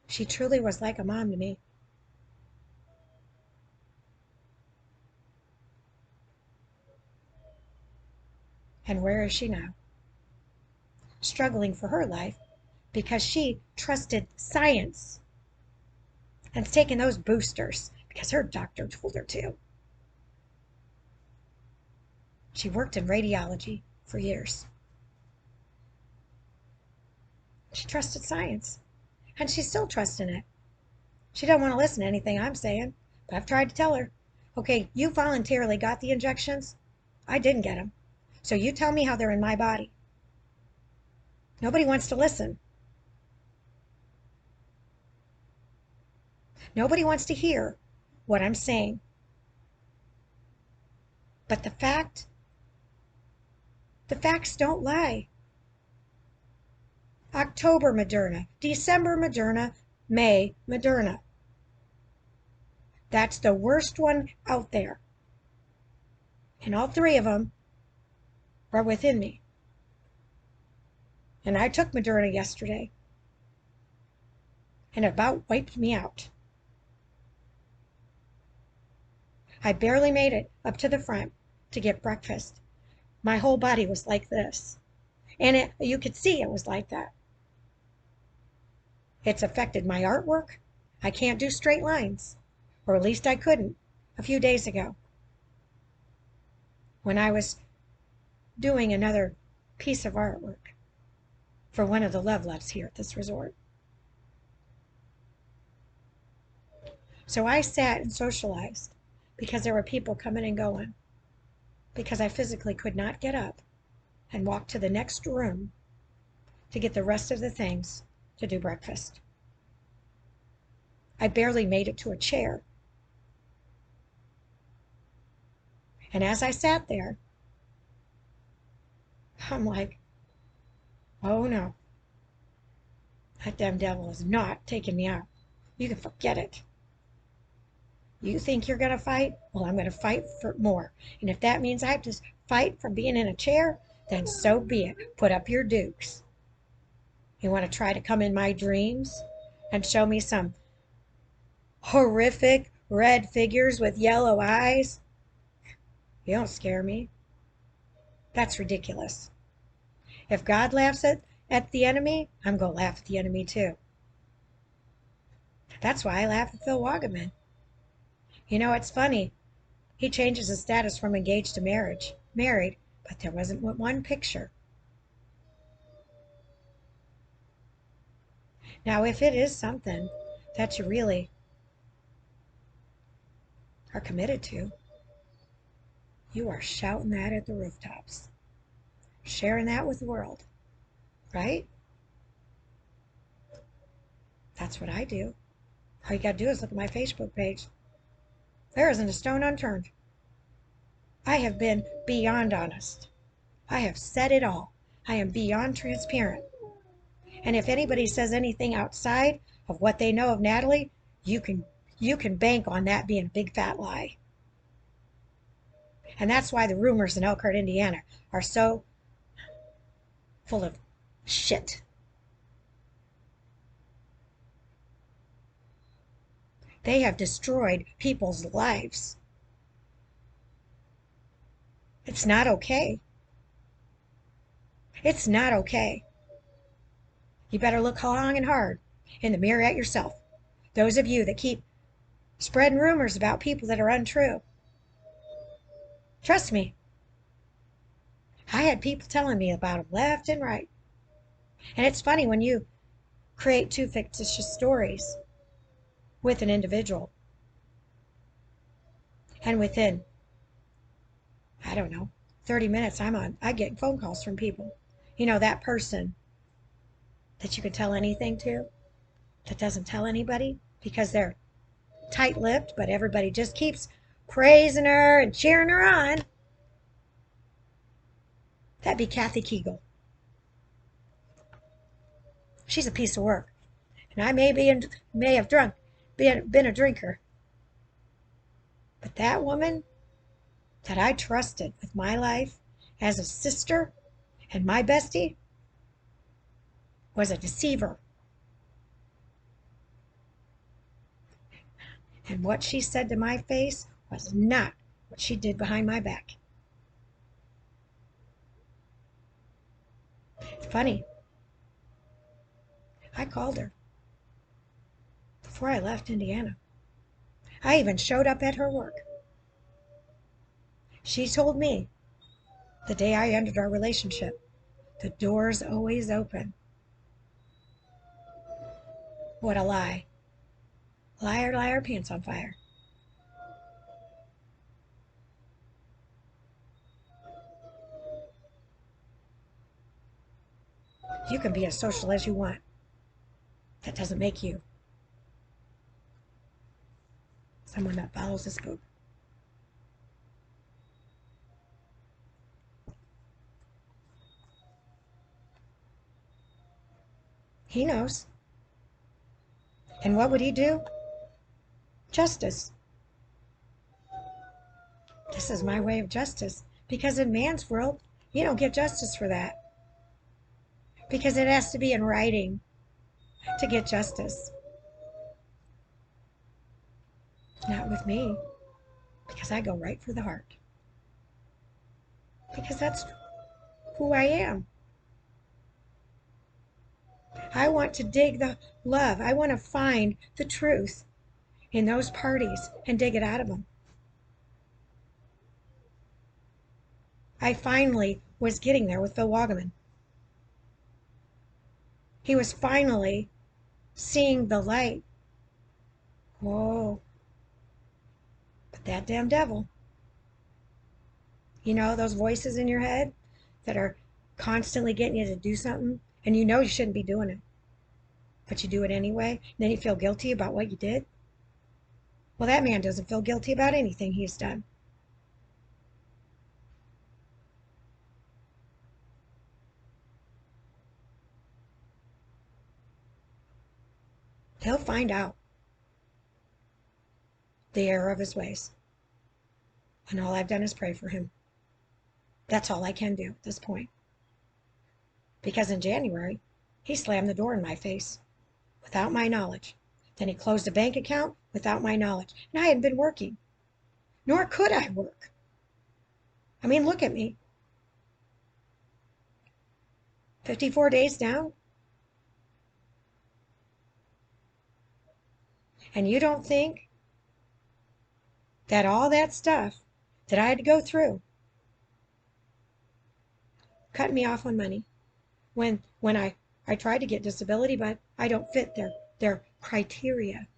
S1: She truly was like a mom to me. And where is she now? Struggling for her life because she trusted science and taking those boosters because her doctor told her to. She worked in radiology for years. She trusted science, and she still trusts in it. She doesn't want to listen to anything I'm saying, but I've tried to tell her, okay, you voluntarily got the injections. I didn't get them. So you tell me how they're in my body. Nobody wants to listen. Nobody wants to hear what I'm saying. But the facts don't lie. October Moderna, December Moderna, May Moderna. That's the worst one out there. And all three of them are within me. And I took Moderna yesterday, and it about wiped me out. I barely made it up to the front to get breakfast. My whole body was like this. And you could see it was like that. It's affected my artwork. I can't do straight lines, or at least I couldn't a few days ago when I was doing another piece of artwork for one of the Lovelets here at this resort. So I sat and socialized because there were people coming and going, because I physically could not get up and walk to the next room to get the rest of the things to do breakfast. I barely made it to a chair. And as I sat there, I'm like, oh no, that damn devil is not taking me out. You can forget it. You think you're going to fight? Well, I'm going to fight for more. And if that means I have to fight from being in a chair, then so be it. Put up your dukes. You want to try to come in my dreams and show me some horrific red figures with yellow eyes? You don't scare me. That's ridiculous. If God laughs at the enemy, I'm going to laugh at the enemy too. That's why I laugh at Phil Wagaman. You know, it's funny. He changes his status from engaged to married, but there wasn't one picture. Now, if it is something that you really are committed to, you are shouting that at the rooftops, sharing that with the world, right? That's what I do. All you got to do is look at my Facebook page. There isn't a stone unturned. I have been beyond honest. I have said it all. I am beyond transparent. And if anybody says anything outside of what they know of Natalie, you can bank on that being a big fat lie. And that's why the rumors in Elkhart, Indiana are so full of shit. They have destroyed people's lives. It's not okay. It's not okay. You better look long and hard in the mirror at yourself. Those of you that keep spreading rumors about people that are untrue. Trust me, I had people telling me about them left and right. And it's funny when you create two fictitious stories with an individual, and within, I don't know, 30 minutes, I get phone calls from people. You know, that person that you can tell anything to, that doesn't tell anybody because they're tight-lipped, but everybody just keeps praising her and cheering her on. That'd be Kathy Kegel. She's a piece of work. And I may have been a drinker. But that woman that I trusted with my life as a sister and my bestie was a deceiver. And what she said to my face was not what she did behind my back. It's funny. I called her before I left Indiana. I even showed up at her work. She told me the day I ended our relationship, the door's always open. What a lie. Liar, liar, pants on fire. You can be as social as you want. That doesn't make you someone that follows this book. He knows. And what would he do? Justice. This is my way of justice. Because in man's world, you don't get justice for that. Because it has to be in writing to get justice. Not with me. Because I go right for the heart. Because that's who I am. I want to dig the love. I want to find the truth in those parties and dig it out of them. I finally was getting there with Phil Wagaman. He was finally seeing the light. Whoa. But that damn devil, you know, those voices in your head that are constantly getting you to do something, and you know you shouldn't be doing it, but you do it anyway, and then you feel guilty about what you did. Well, that man doesn't feel guilty about anything he's done. He'll find out. the error of his ways. And all I've done is pray for him. That's all I can do at this point. Because in January, he slammed the door in my face without my knowledge. Then he closed a bank account without my knowledge. And I hadn't been working, nor could I work. I mean, look at me. 54 days down. And you don't think that all that stuff that I had to go through cut me off on money when I tried to get disability, but I don't fit their criteria.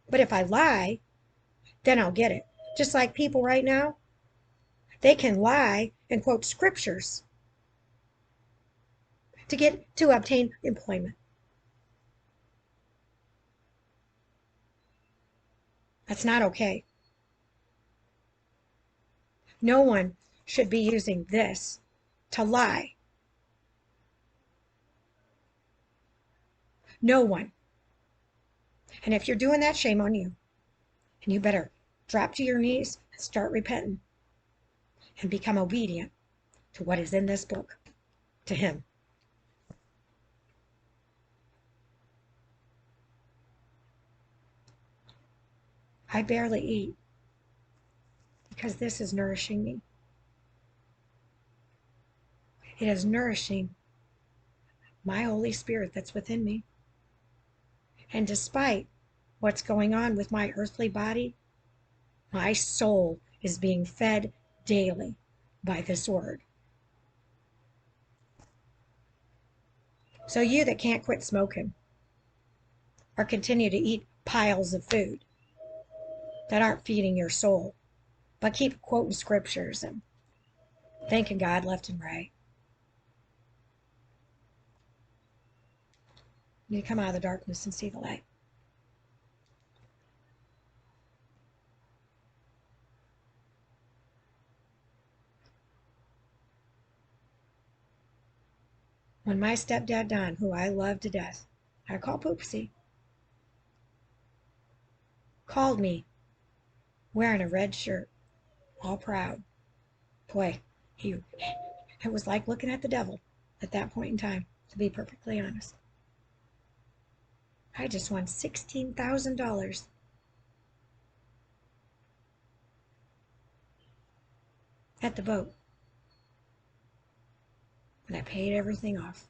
S1: But if I lie, then I'll get it. Just like people right now, they can lie and quote scriptures to obtain employment. That's not okay. No one should be using this to lie. No one. And if you're doing that, shame on you. And you better drop to your knees and start repenting and become obedient to what is in this book, to him. I barely eat because this is nourishing me. It is nourishing my Holy Spirit that's within me. And despite what's going on with my earthly body, my soul is being fed daily by this word. So you that can't quit smoking or continue to eat piles of food that aren't feeding your soul, but keep quoting scriptures and thanking God left and right, you need to come out of the darkness and see the light. When my stepdad Don, who I love to death, I call Poopsie, called me wearing a red shirt, all proud. Boy, it was like looking at the devil at that point in time, to be perfectly honest. I just won $16,000. At the boat. And I paid everything off.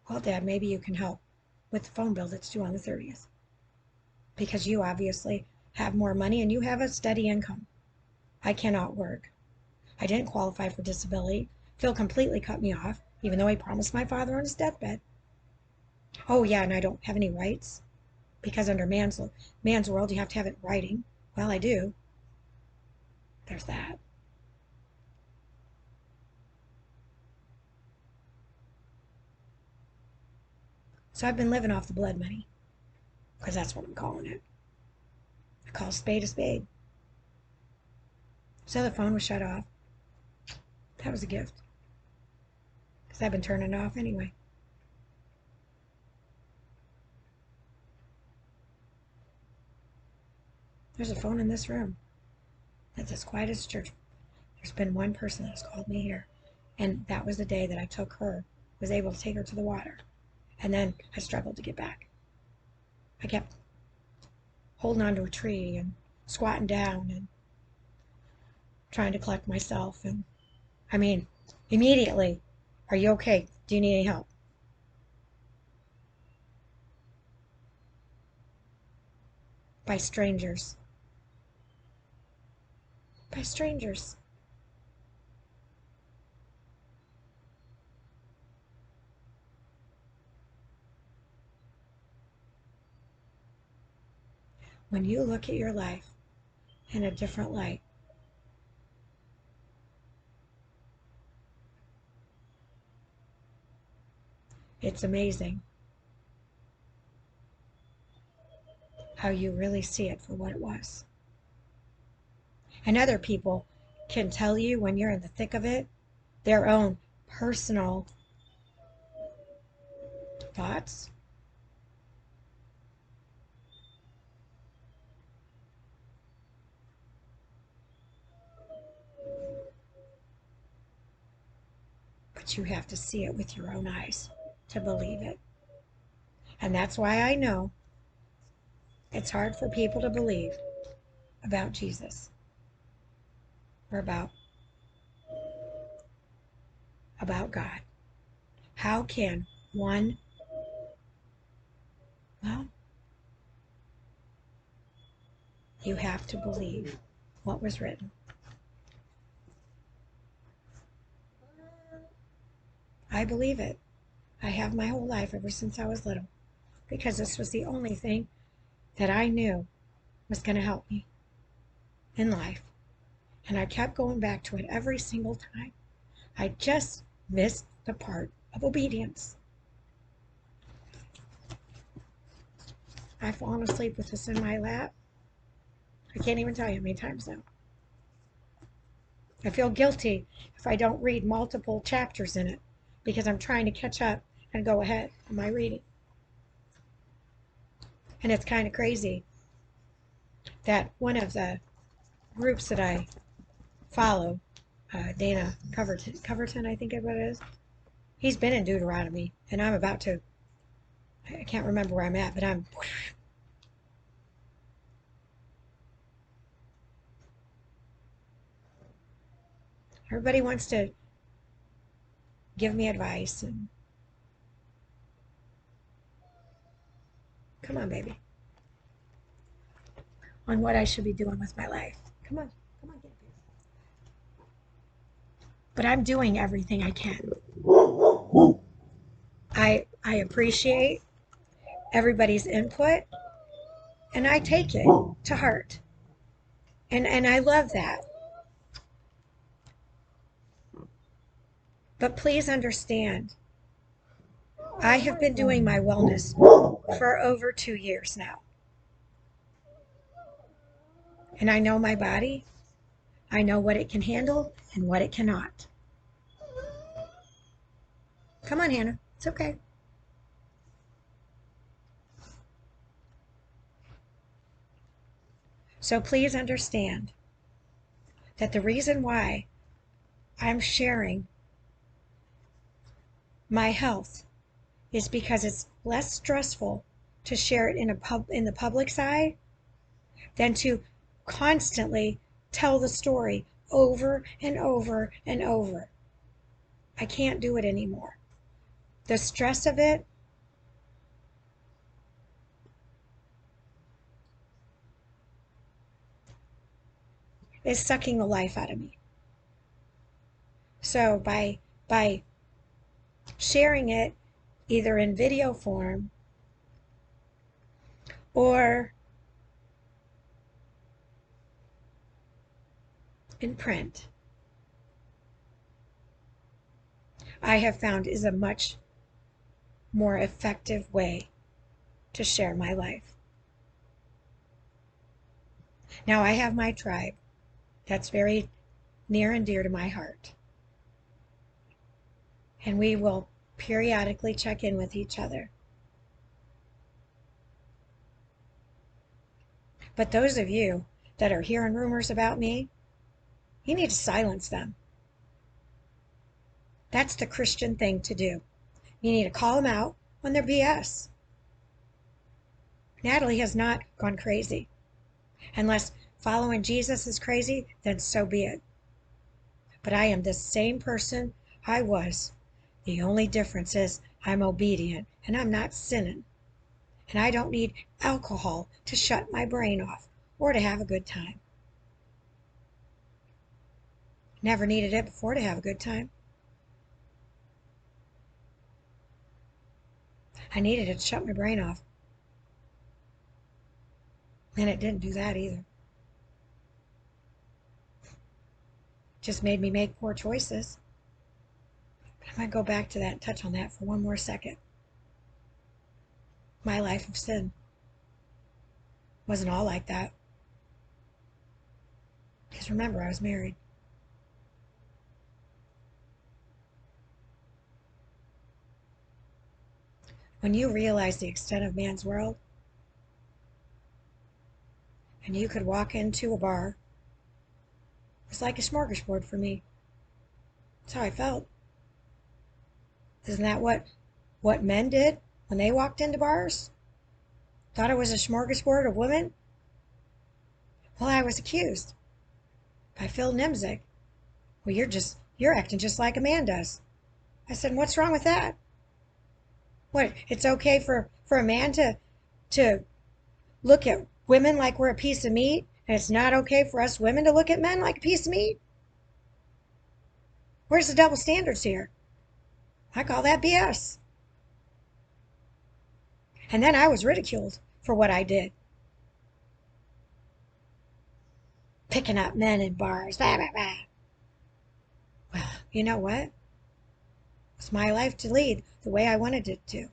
S1: Well, Dad, maybe you can help with the phone bill that's due on the 30th. Because you obviously have more money and you have a steady income. I cannot work. I didn't qualify for disability. Phil completely cut me off, even though he promised my father on his deathbed. Oh, yeah, and I don't have any rights. Because under man's world, you have to have it in writing. Well, I do. There's that. So I've been living off the blood money. Because that's what I'm calling it. I call a spade a spade. So the phone was shut off. That was a gift. Because I've been turning it off anyway. There's a phone in this room. That's as quiet as a church. There's been one person that's called me here. And that was the day that I took her, was able to take her to the water. And then I struggled to get back. I kept holding onto a tree and squatting down and trying to collect myself. And I mean, immediately, are you okay? Do you need any help? By strangers. By strangers. When you look at your life in a different light, it's amazing how you really see it for what it was. And other people can tell you when you're in the thick of it, their own personal Thoughts? But you have to see it with your own eyes to believe it. And that's why I know it's hard for people to believe about Jesus or about God. How can one, well, you have to believe what was written. I believe it. I have my whole life ever since I was little because this was the only thing that I knew was going to help me in life. And I kept going back to it every single time. I just missed the part of obedience. I've fallen asleep with this in my lap. I can't even tell you how many times now. I feel guilty if I don't read multiple chapters in it because I'm trying to catch up and go ahead in my reading. And it's kind of crazy that one of the groups that I follow, Dana Coverton, I think what it is, he's been in Deuteronomy, and I'm about to, I can't remember where I'm at, but I'm, everybody wants to give me advice, and come on, baby, on what I should be doing with my life. Come on, get here. But I'm doing everything I can. I appreciate everybody's input, and I take it to heart. And I love that. But please understand, I have been doing my wellness for over 2 years now. And I know my body. I know what it can handle and what it cannot. Come on, Hannah. It's okay. So please understand that the reason why I'm sharing my health is because it's less stressful to share it in the public side than to constantly tell the story over and over and over. I can't do it anymore. The stress of it is sucking the life out of me. So by sharing it either in video form or in print, I have found is a much more effective way to share my life. Now I have my tribe that's very near and dear to my heart. And we will periodically check in with each other. But those of you that are hearing rumors about me, you need to silence them. That's the Christian thing to do. You need to call them out when they're BS. Natalie has not gone crazy. Unless following Jesus is crazy, then so be it. But I am the same person I was. The only difference is I'm obedient and I'm not sinning. And I don't need alcohol to shut my brain off or to have a good time. Never needed it before to have a good time. I needed it to shut my brain off. And it didn't do that either. Just made me make poor choices. But I'm going to go back to that and touch on that for one more second. My life of sin wasn't all like that. Because remember, I was married. When you realize the extent of man's world, and you could walk into a bar, it was like a smorgasbord for me. That's how I felt. Isn't that what men did when they walked into bars? Thought it was a smorgasbord of women? Well, I was accused by Phil Nimzig. Well, you're acting just like a man does. I said, what's wrong with that? What, it's okay for a man to look at women like we're a piece of meat, and it's not okay for us women to look at men like a piece of meat? Where's the double standards here? I call that BS. And then I was ridiculed for what I did. Picking up men in bars. Blah, blah, blah. Well, you know what? It's my life to lead the way I wanted it to.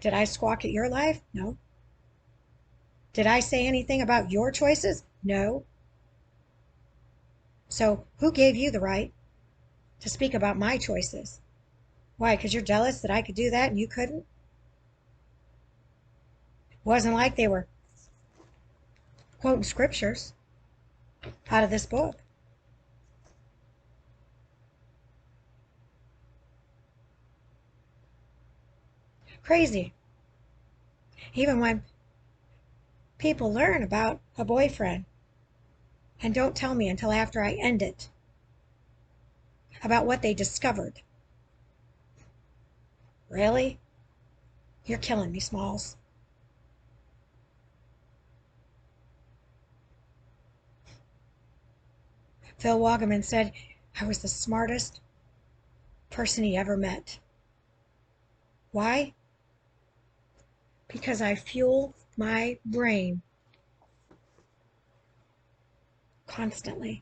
S1: Did I squawk at your life? No. Did I say anything about your choices? No. So who gave you the right to speak about my choices? Why, because you're jealous that I could do that and you couldn't? It wasn't like they were quoting scriptures out of this book. Crazy. Even when people learn about a boyfriend and don't tell me until after I end it about what they discovered. Really? You're killing me, Smalls. Phil Woggeman said I was the smartest person he ever met. Why? Because I fuel my brain constantly.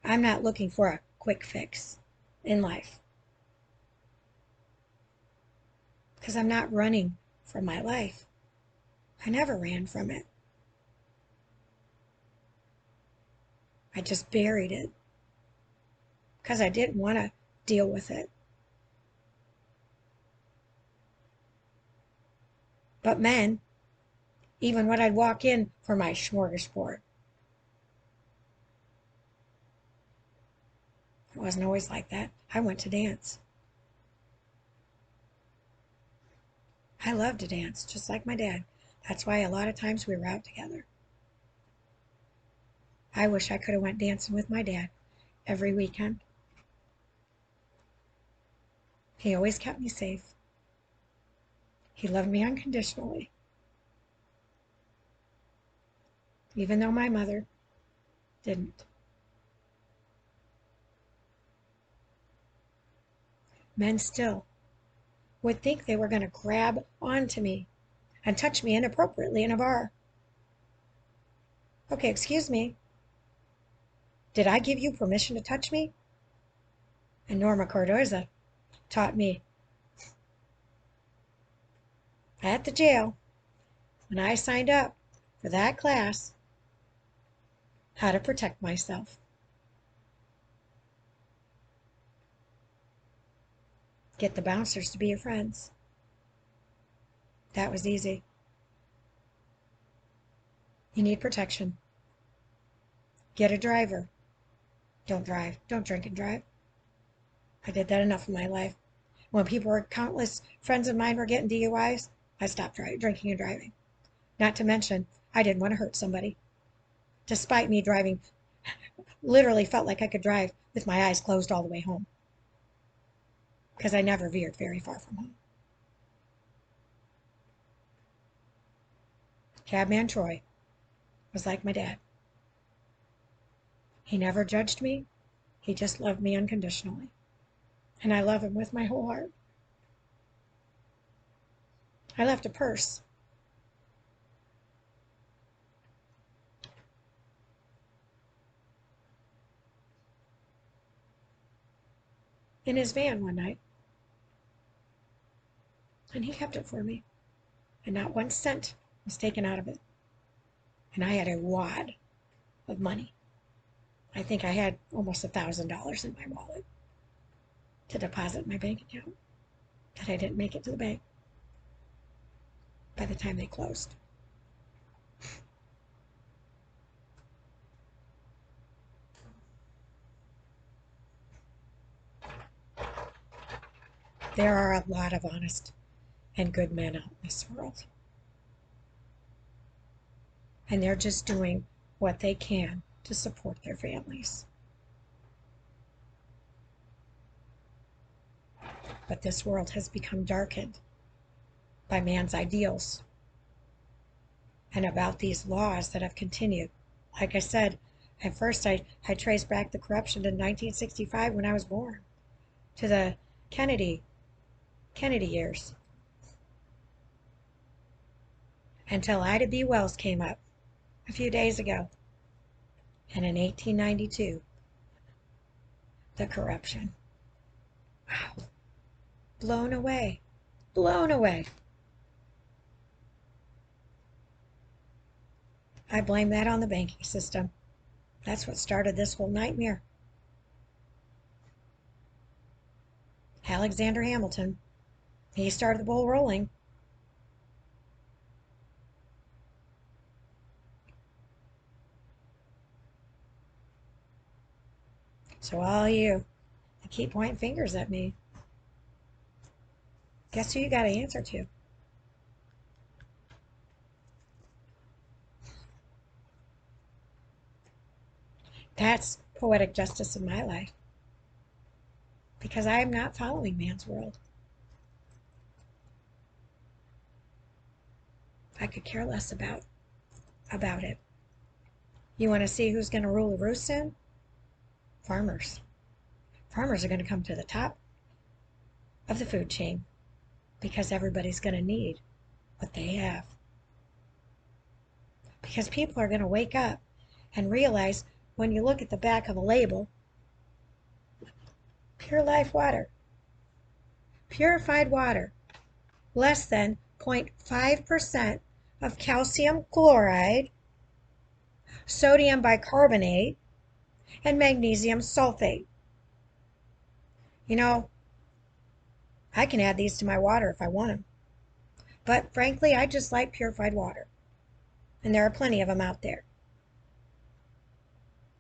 S1: I'm not looking for a quick fix in life. Because I'm not running from my life. I never ran from it. I just buried it because I didn't want to deal with it. But men, even when I'd walk in for my smorgasbord, it wasn't always like that. I went to dance. I love to dance, just like my dad. That's why a lot of times we were out together. I wish I could have went dancing with my dad every weekend. He always kept me safe. He loved me unconditionally. Even though my mother didn't. Men still would think they were going to grab onto me and touch me inappropriately in a bar. Okay, excuse me. Did I give you permission to touch me? And Norma Cardoza taught me at the jail when I signed up for that class how to protect myself. Get the bouncers to be your friends. That was easy. You need protection. Get a driver. Don't drive. Don't drink and drive. I did that enough in my life. When countless friends of mine were getting DUIs, I stopped drinking and driving. Not to mention, I didn't want to hurt somebody. Despite me driving, literally felt like I could drive with my eyes closed all the way home. Because I never veered very far from home. Cabman Troy was like my dad. He never judged me. He just loved me unconditionally. And I love him with my whole heart. I left a purse in his van one night. And he kept it for me. And not 1 cent was taken out of it. And I had a wad of money. I think I had almost $1,000 in my wallet to deposit in my bank account. that I didn't make it to the bank by the time they closed. There are a lot of honest and good men out in this world. And they're just doing what they can to support their families. But this world has become darkened by man's ideals and about these laws that have continued. Like I said, at first I traced back the corruption to 1965 when I was born, to the Kennedy years, until Ida B. Wells came up a few days ago. And in 1892, the corruption. Wow. Blown away. Blown away. I blame that on the banking system. That's what started this whole nightmare. Alexander Hamilton. He started the ball rolling. So all you that keep pointing fingers at me, guess who you got to answer to? That's poetic justice in my life. Because I am not following man's world. I could care less about it. You want to see who's going to rule the roost soon? Farmers. Farmers are going to come to the top of the food chain because everybody's going to need what they have. Because people are going to wake up and realize when you look at the back of a label, pure life water, purified water, less than 0.5% of calcium chloride, sodium bicarbonate, and magnesium sulfate. You know, I can add these to my water if I want them. But frankly, I just like purified water. And there are plenty of them out there.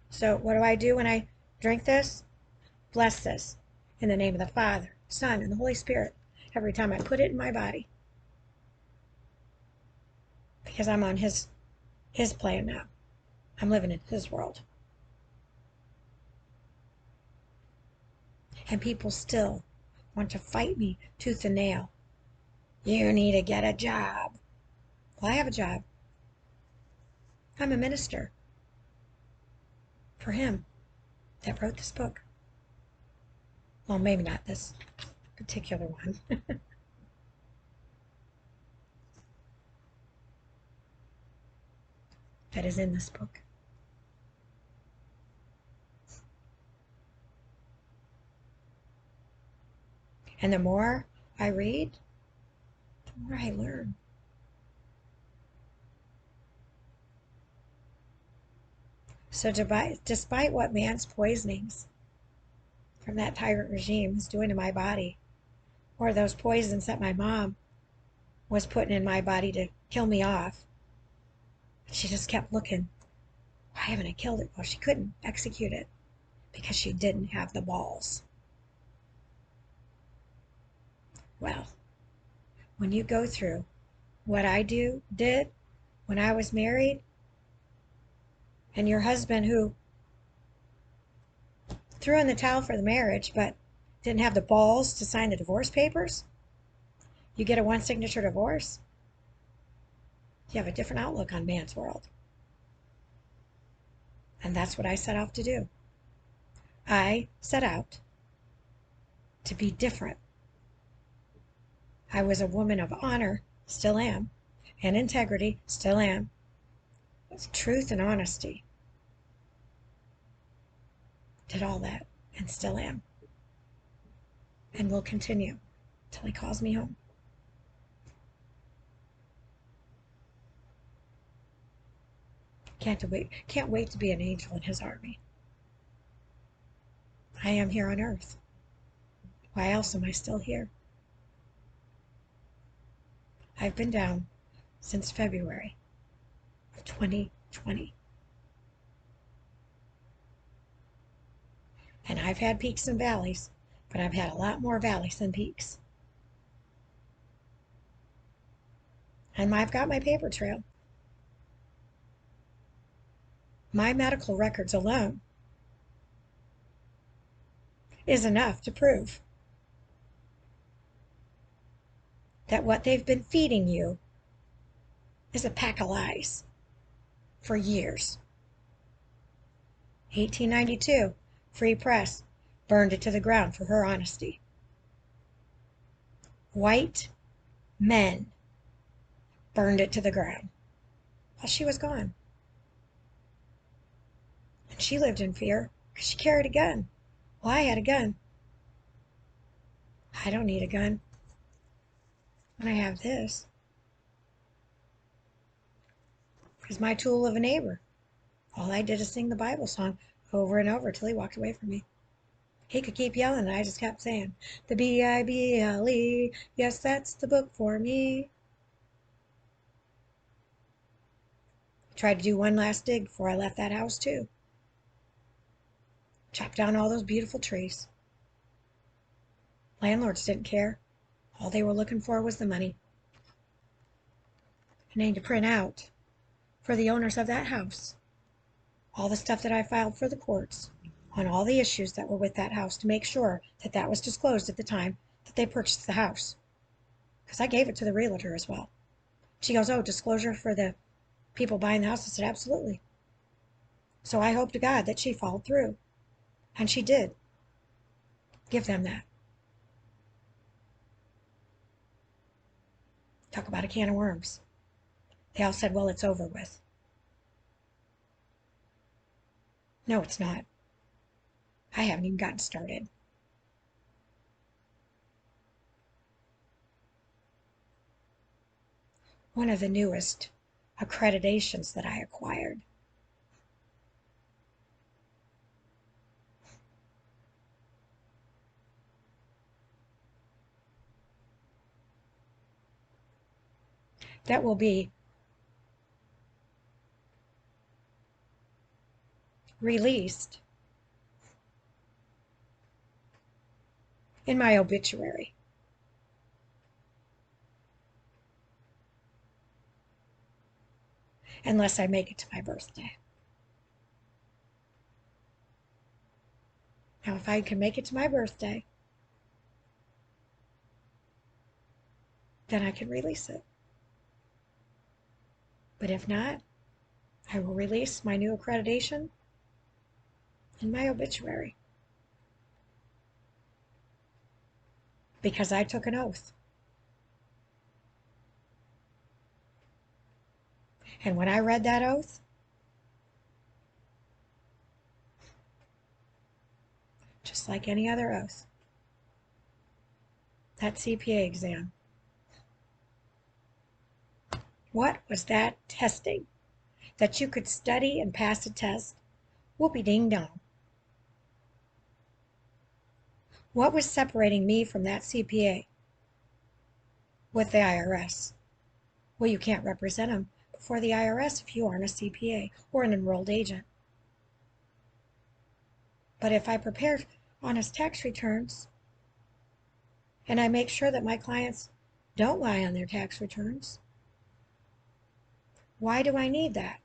S1: So what do I do when I drink this? Bless this in the name of the Father, Son, and the Holy Spirit every time I put it in my body. Because I'm on his plan now. I'm living in his world. And people still want to fight me tooth and nail. You need to get a job. Well, I have a job. I'm a minister for him that wrote this book. Well, maybe not this particular one. That is in this book. And the more I read, the more I learn. So despite what man's poisonings from that tyrant regime is doing to my body, or those poisons that my mom was putting in my body to kill me off, she just kept looking. Why haven't I killed it? Well, she couldn't execute it because she didn't have the balls. Well, when you go through what I did when I was married, and your husband who threw in the towel for the marriage but didn't have the balls to sign the divorce papers, you get a one signature divorce, you have a different outlook on man's world. And that's what I set out to do. I set out to be different. I was a woman of honor, still am, and integrity, still am, with truth and honesty. Did all that and still am. And will continue till he calls me home. Can't wait to be an angel in his army. I am here on earth. Why else am I still here? I've been down since February of 2020. And I've had peaks and valleys, but I've had a lot more valleys than peaks. And I've got my paper trail. My medical records alone is enough to prove that what they've been feeding you is a pack of lies for years. 1892, Free Press burned it to the ground for her honesty. White men burned it to the ground while she was gone. And she lived in fear because she carried a gun. Well, I had a gun. I don't need a gun when I have this. He's my tool of a neighbor. All I did is sing the Bible song over and over till he walked away from me. He could keep yelling, and I just kept saying, the Bible, yes, that's the book for me. Tried to do one last dig before I left that house, too. Chopped down all those beautiful trees. Landlords didn't care. All they were looking for was the money. And I need to print out for the owners of that house all the stuff that I filed for the courts on all the issues that were with that house to make sure that that was disclosed at the time that they purchased the house. Because I gave it to the realtor as well. She goes, oh, disclosure for the people buying the house? I said, absolutely. So I hope to God that she followed through. And she did. Give them that. Talk about a can of worms. They all said, well, it's over with. No, it's not. I haven't even gotten started. One of the newest accreditations that I acquired that will be released in my obituary. Unless I make it to my birthday. Now, if I can make it to my birthday, then I can release it. But if not, I will release my new accreditation in my obituary. Because I took an oath. And when I read that oath, just like any other oath, that CPA exam, what was that testing that you could study and pass a test? Whoopie ding dong. What was separating me from that CPA with the IRS? Well, you can't represent them before the IRS if you aren't a CPA or an enrolled agent. But if I prepare honest tax returns and I make sure that my clients don't lie on their tax returns, why do I need that?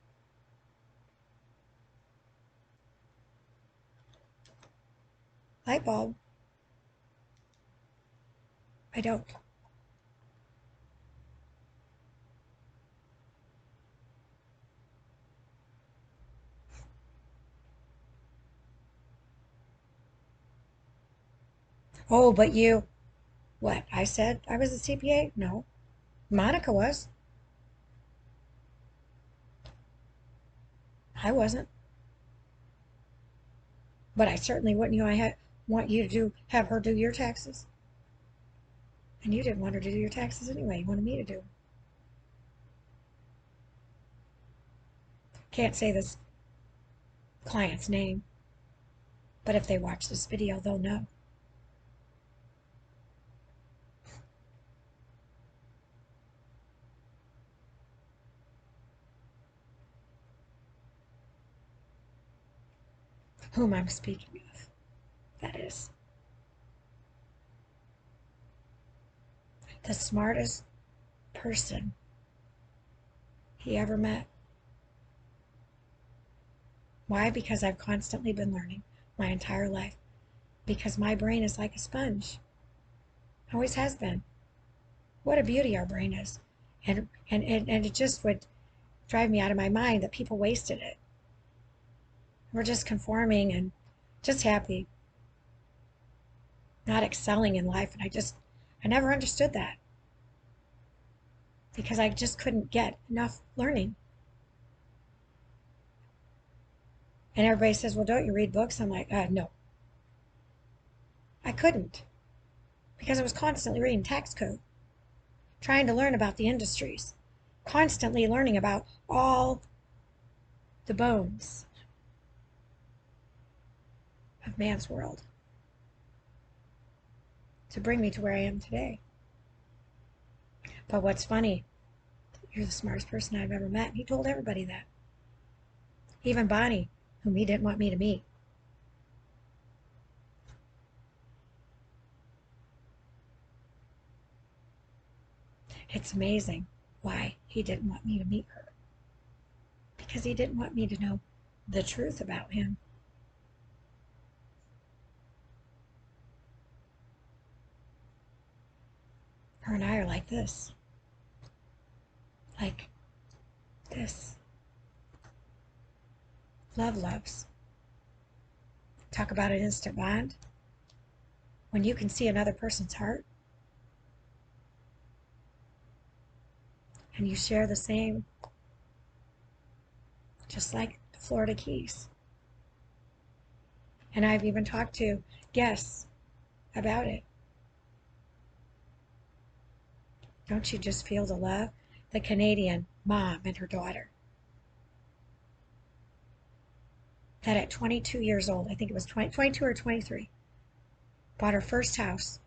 S1: Light bulb. I don't. Oh, but you, what? I said I was a CPA? No. Monica was. I wasn't. But I certainly wouldn't want you to have her do your taxes. And you didn't want her to do your taxes anyway. You wanted me to do them. Can't say this client's name, but if they watch this video, they'll know. whom I'm speaking of. That is the smartest person he ever met. Why? Because I've constantly been learning my entire life. Because my brain is like a sponge. Always has been. What a beauty our brain is. And it just would drive me out of my mind that people wasted it. We're just conforming and just happy, not excelling in life. And I never understood that because I just couldn't get enough learning. And everybody says, well, don't you read books? I'm like, no. I couldn't because I was constantly reading tax code, trying to learn about the industries, constantly learning about all the bones of man's world to bring me to where I am today. But what's funny, you're the smartest person I've ever met. He told everybody that. Even Bonnie, whom he didn't want me to meet. It's amazing why he didn't want me to meet her. Because he didn't want me to know the truth about him. Her and I are like this. Like this. Loves. Talk about an instant bond. When you can see another person's heart and you share the same, just like the Florida Keys. And I've even talked to guests about it. Don't you just feel the love? The Canadian mom and her daughter. That at 22 years old, I think it was 22 or 23, bought her first house,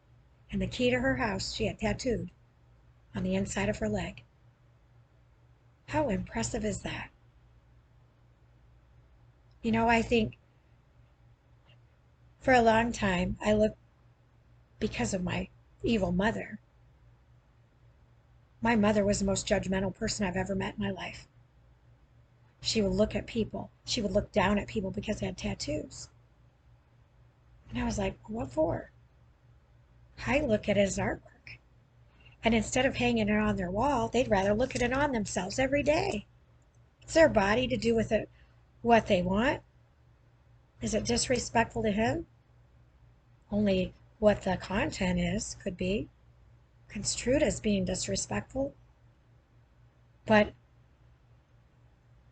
S1: and the key to her house she had tattooed on the inside of her leg. How impressive is that? You know, I think for a long time, I looked, because of my evil mother, my mother was the most judgmental person I've ever met in my life. She would look at people. She would look down at people because they had tattoos. And I was like, what for? I look at it as artwork. And instead of hanging it on their wall, they'd rather look at it on themselves every day. It's their body to do with it what they want. Is it disrespectful to him? Only what the content is could be construed as being disrespectful. But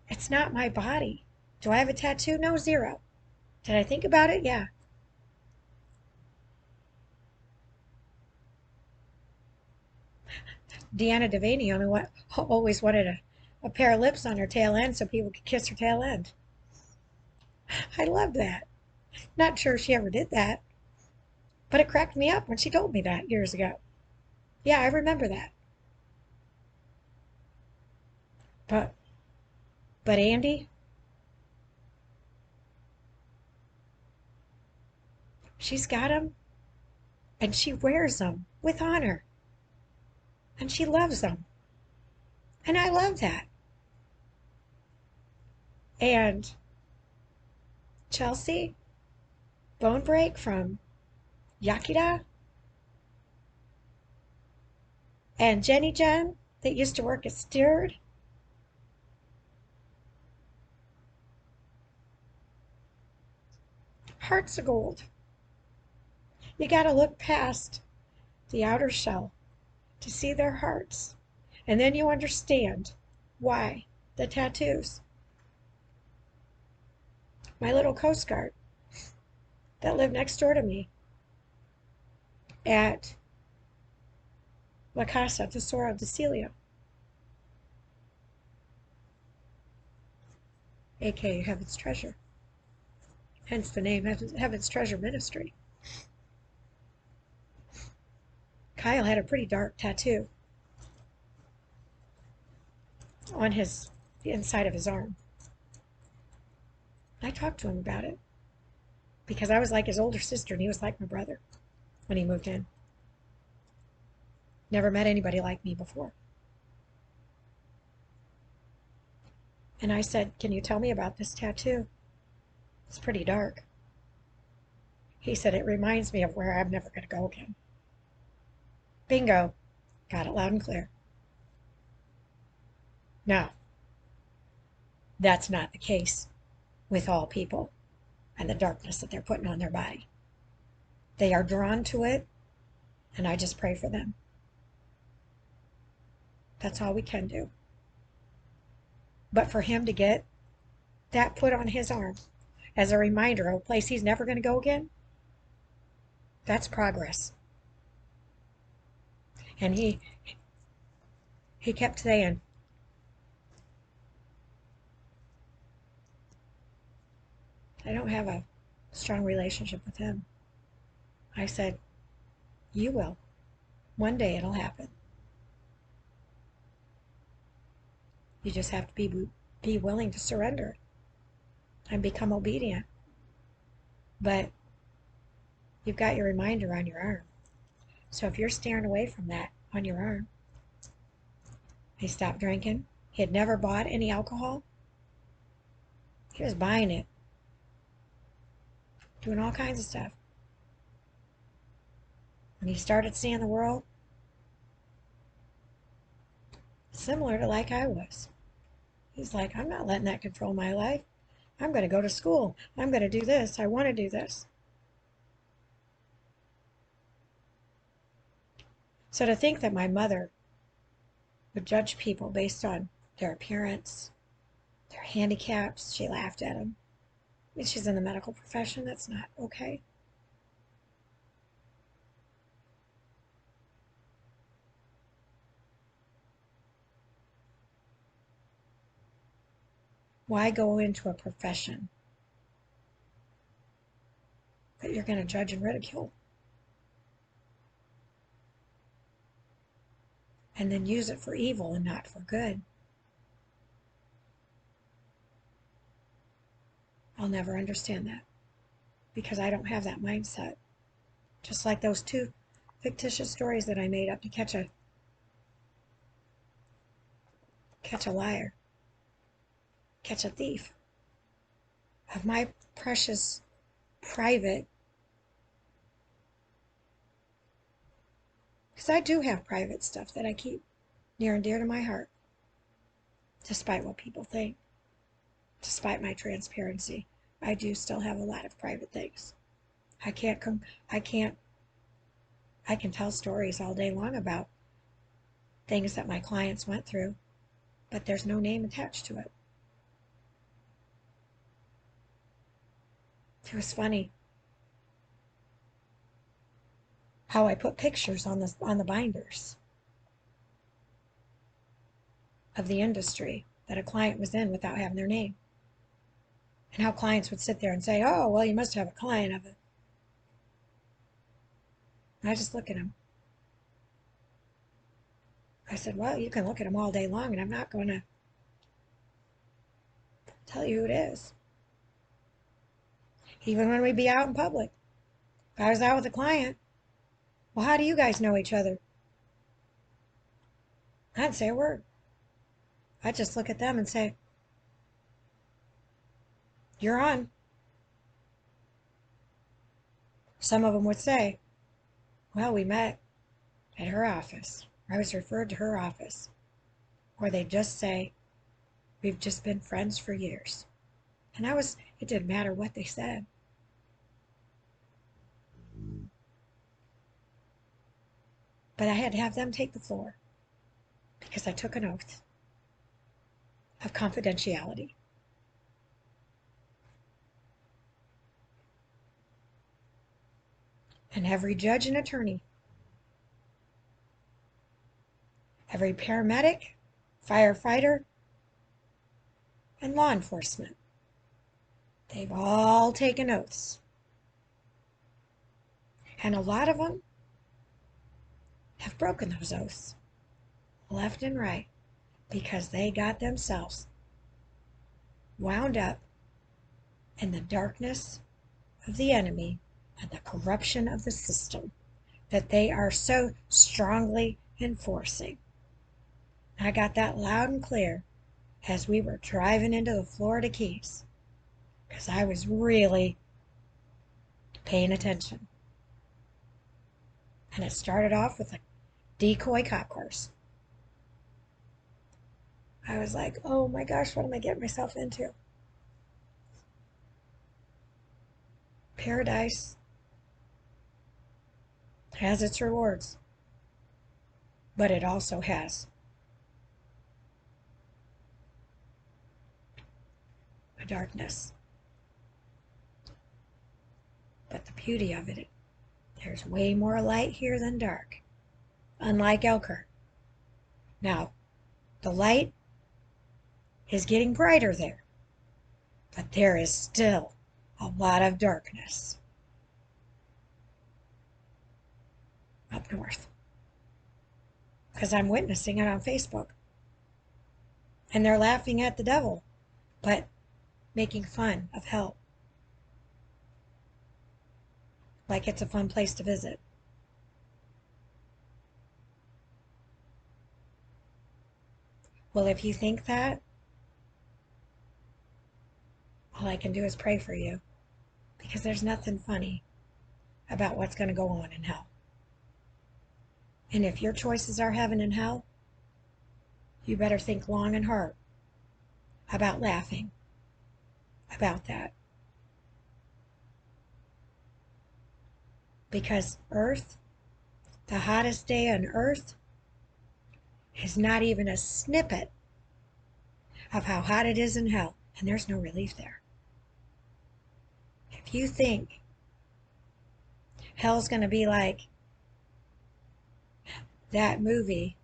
S1: it's not my body. Do I have a tattoo? No, zero. Did I think about it? Yeah. Deanna Devaney always wanted a pair of lips on her tail end so people could kiss her tail end. I love that. Not sure she ever did that, but it cracked me up when she told me that years ago. Yeah, I remember that. But Andy, she's got them and she wears them with honor and she loves them. And I love that. And Chelsea Bone Break from Yakida and Jenny Jen that used to work at Steered. Hearts of gold. You gotta look past the outer shell to see their hearts. And then you understand why the tattoos. My little Coast Guard that lived next door to me at La Casa Tesoro de Celia, aka Heaven's Treasure. Hence the name Heaven's Treasure Ministry. Kyle had a pretty dark tattoo on the inside of his arm. I talked to him about it. because I was like his older sister and he was like my brother when he moved in. Never met anybody like me before. And I said, "Can you tell me about this tattoo? It's pretty dark." He said, "It reminds me of where I'm never going to go again." Bingo. Got it loud and clear. Now, that's not the case with all people and the darkness that they're putting on their body. They are drawn to it, and I just pray for them. That's all we can do. But for him to get that put on his arm as a reminder of a place he's never going to go again, that's progress. And he kept saying, "I don't have a strong relationship with him." I said, "You will. One day it'll happen. You just have to be willing to surrender and become obedient. But you've got your reminder on your arm. So if you're staring away from that on your arm," he stopped drinking. He had never bought any alcohol. He was buying it, doing all kinds of stuff. When he started seeing the world similar to like I was, he's like, "I'm not letting that control my life. I'm going to go to school. I'm going to do this. I want to do this." So to think that my mother would judge people based on their appearance, their handicaps, she laughed at them. I mean, she's in the medical profession. That's not okay. Why go into a profession that you're going to judge and ridicule? And then use it for evil and not for good? I'll never understand that because I don't have that mindset. Just like those two fictitious stories that I made up to catch a liar, catch a thief of my precious private, because I do have private stuff that I keep near and dear to my heart, despite what people think, despite my transparency. I do still have a lot of private things. I can tell stories all day long about things that my clients went through, but there's no name attached to it. It was funny how I put pictures on the binders of the industry that a client was in without having their name. And how clients would sit there and say, "Oh, well, you must have a client of it." And I just look at them. I said, "Well, you can look at them all day long, and I'm not going to tell you who it is." Even when we'd be out in public, if I was out with a client, "Well, how do you guys know each other?" I didn't say a word. I'd just look at them and say, "You're on." Some of them would say, "Well, we met at her office. I was referred to her office." Or they'd just say, "We've just been friends for years." And it didn't matter what they said. But I had to have them take the floor because I took an oath of confidentiality. And every judge and attorney, every paramedic, firefighter, and law enforcement, they've all taken oaths. And a lot of them have broken those oaths, left and right, because they got themselves wound up in the darkness of the enemy and the corruption of the system that they are so strongly enforcing. I got that loud and clear as we were driving into the Florida Keys, because I was really paying attention. And it started off with a decoy cop cars. I was like, oh my gosh, what am I getting myself into? Paradise has its rewards, but it also has a darkness. But the beauty of it, there's way more light here than dark, unlike Elkhart. Now, the light is getting brighter there, but there is still a lot of darkness up north, because I'm witnessing it on Facebook. And they're laughing at the devil, but making fun of hell. Like it's a fun place to visit. Well, if you think that, all I can do is pray for you, because there's nothing funny about what's going to go on in hell. And if your choices are heaven and hell, you better think long and hard about laughing about that. Because Earth, the hottest day on Earth, is not even a snippet of how hot it is in hell, and there's no relief there. If you think hell's going to be like that movie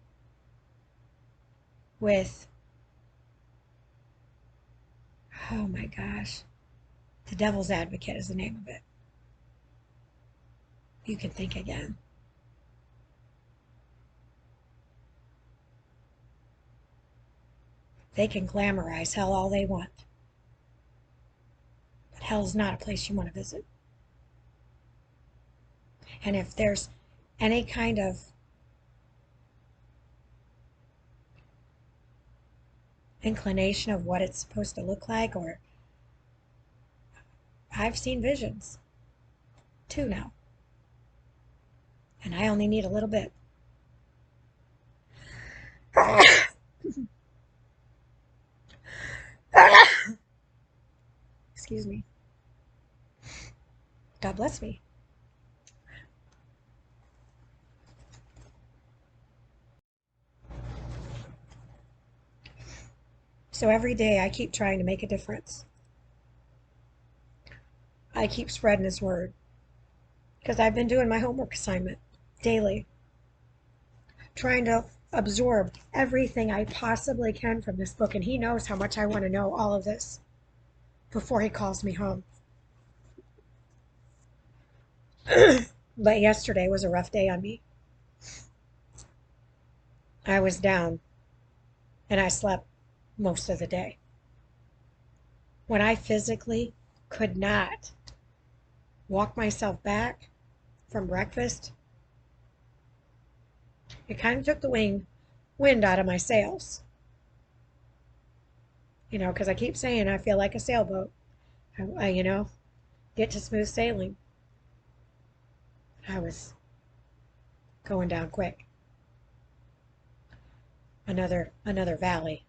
S1: with, oh my gosh, The Devil's Advocate is the name of it. You can think again. They can glamorize hell all they want, but hell's not a place you want to visit. And if there's any kind of inclination of what it's supposed to look like, or I've seen visions too now, and I only need a little bit. Excuse me. God bless me. So every day I keep trying to make a difference. I keep spreading his word, because I've been doing my homework assignment daily, trying to absorb everything I possibly can from this book, and he knows how much I want to know all of this before he calls me home. But yesterday was a rough day on me. I was down, and I slept most of the day. When I physically could not walk myself back from breakfast, it kind of took the wind out of my sails. You know, because I keep saying I feel like a sailboat. I get to smooth sailing. I was going down quick. Another valley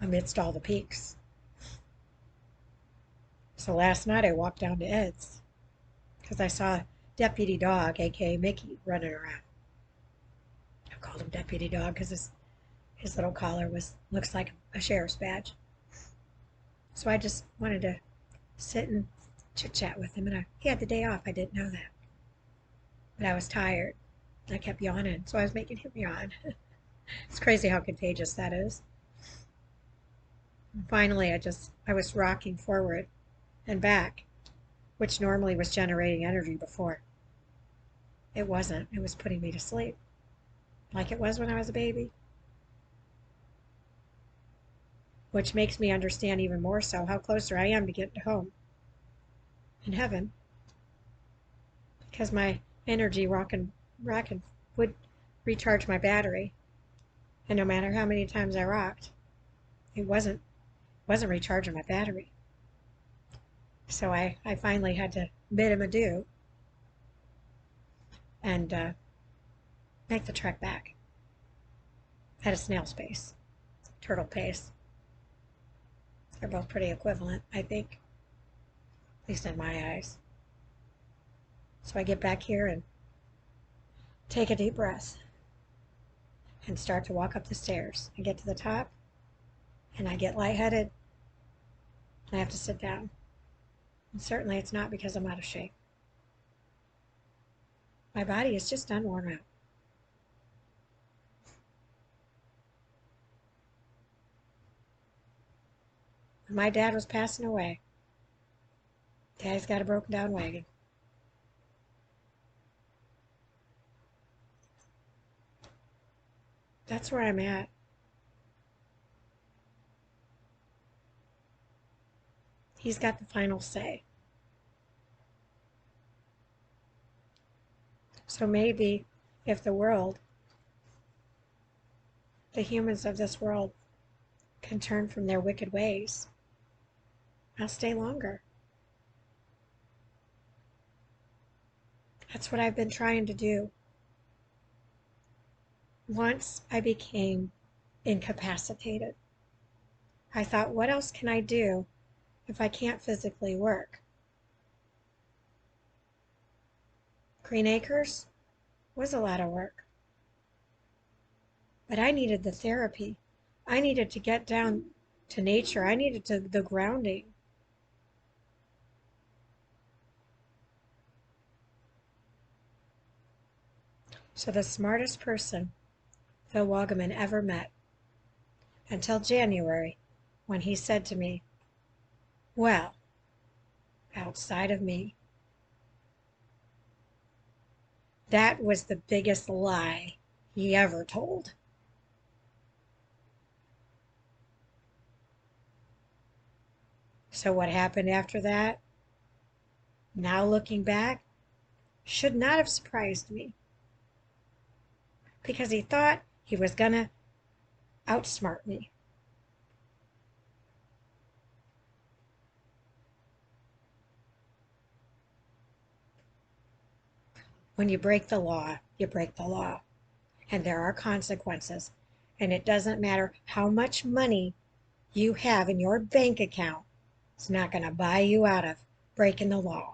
S1: amidst all the peaks. So last night I walked down to Ed's because I saw Deputy Dog, aka Mickey, running around. I called him Deputy Dog because his little collar looks like a sheriff's badge. So I just wanted to sit and chit chat with him, and he had the day off. I didn't know that, but I was tired. I kept yawning, so I was making him yawn. It's crazy how contagious that is. And finally, I was rocking forward and back, which normally was generating energy before. It wasn't. It was putting me to sleep, like it was when I was a baby. Which makes me understand even more so how closer I am to getting home. in heaven because my energy rocking would recharge my battery. And no matter how many times I rocked, it wasn't recharging my battery. So I finally had to bid him adieu and make the trek back at a snail's pace, turtle pace. They're both pretty equivalent, I think, at least in my eyes. So I get back here and take a deep breath and start to walk up the stairs. I get to the top and I get lightheaded and I have to sit down. And certainly it's not because I'm out of shape. My body is just done worn out. When my dad was passing away, Daddy's got a broken down wagon. That's where I'm at. He's got the final say. So maybe if the humans of this world, can turn from their wicked ways, I'll stay longer. That's what I've been trying to do. Once I became incapacitated, I thought, what else can I do if I can't physically work? Green Acres was a lot of work. But I needed the therapy. I needed to get down to nature. I needed the grounding. So the smartest person Phil Wagaman ever met, until January, when he said to me, well, outside of me, that was the biggest lie he ever told. So what happened after that, now looking back, should not have surprised me. Because he thought he was gonna outsmart me. When you break the law, you break the law. And there are consequences. And it doesn't matter how much money you have in your bank account. It's not going to buy you out of breaking the law.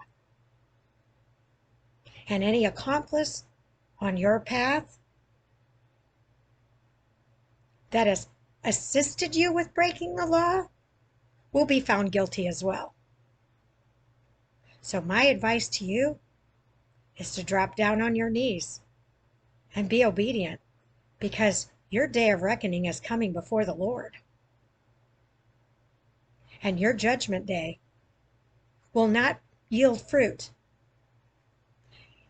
S1: And any accomplice on your path that has assisted you with breaking the law will be found guilty as well. So my advice to you is to drop down on your knees and be obedient, because your day of reckoning is coming before the Lord. And your judgment day will not yield fruit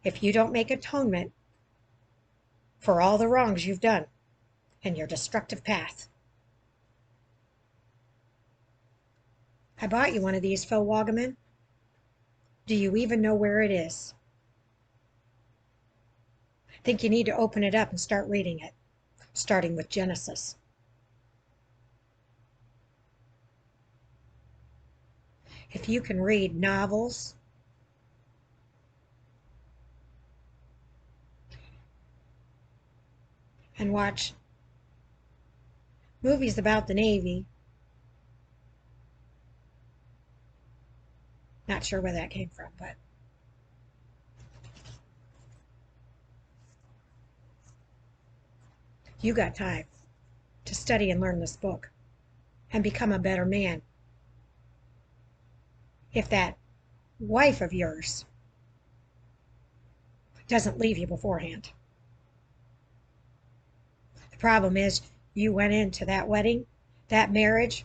S1: if you don't make atonement for all the wrongs you've done in your destructive path. I bought you one of these, Phil Wagaman. Do you even know where it is? I think you need to open it up and start reading it, starting with Genesis. If you can read novels, and watch movies about the Navy, not sure where that came from, but you got time to study and learn this book and become a better man. If that wife of yours doesn't leave you beforehand. The problem is you went into that wedding, that marriage,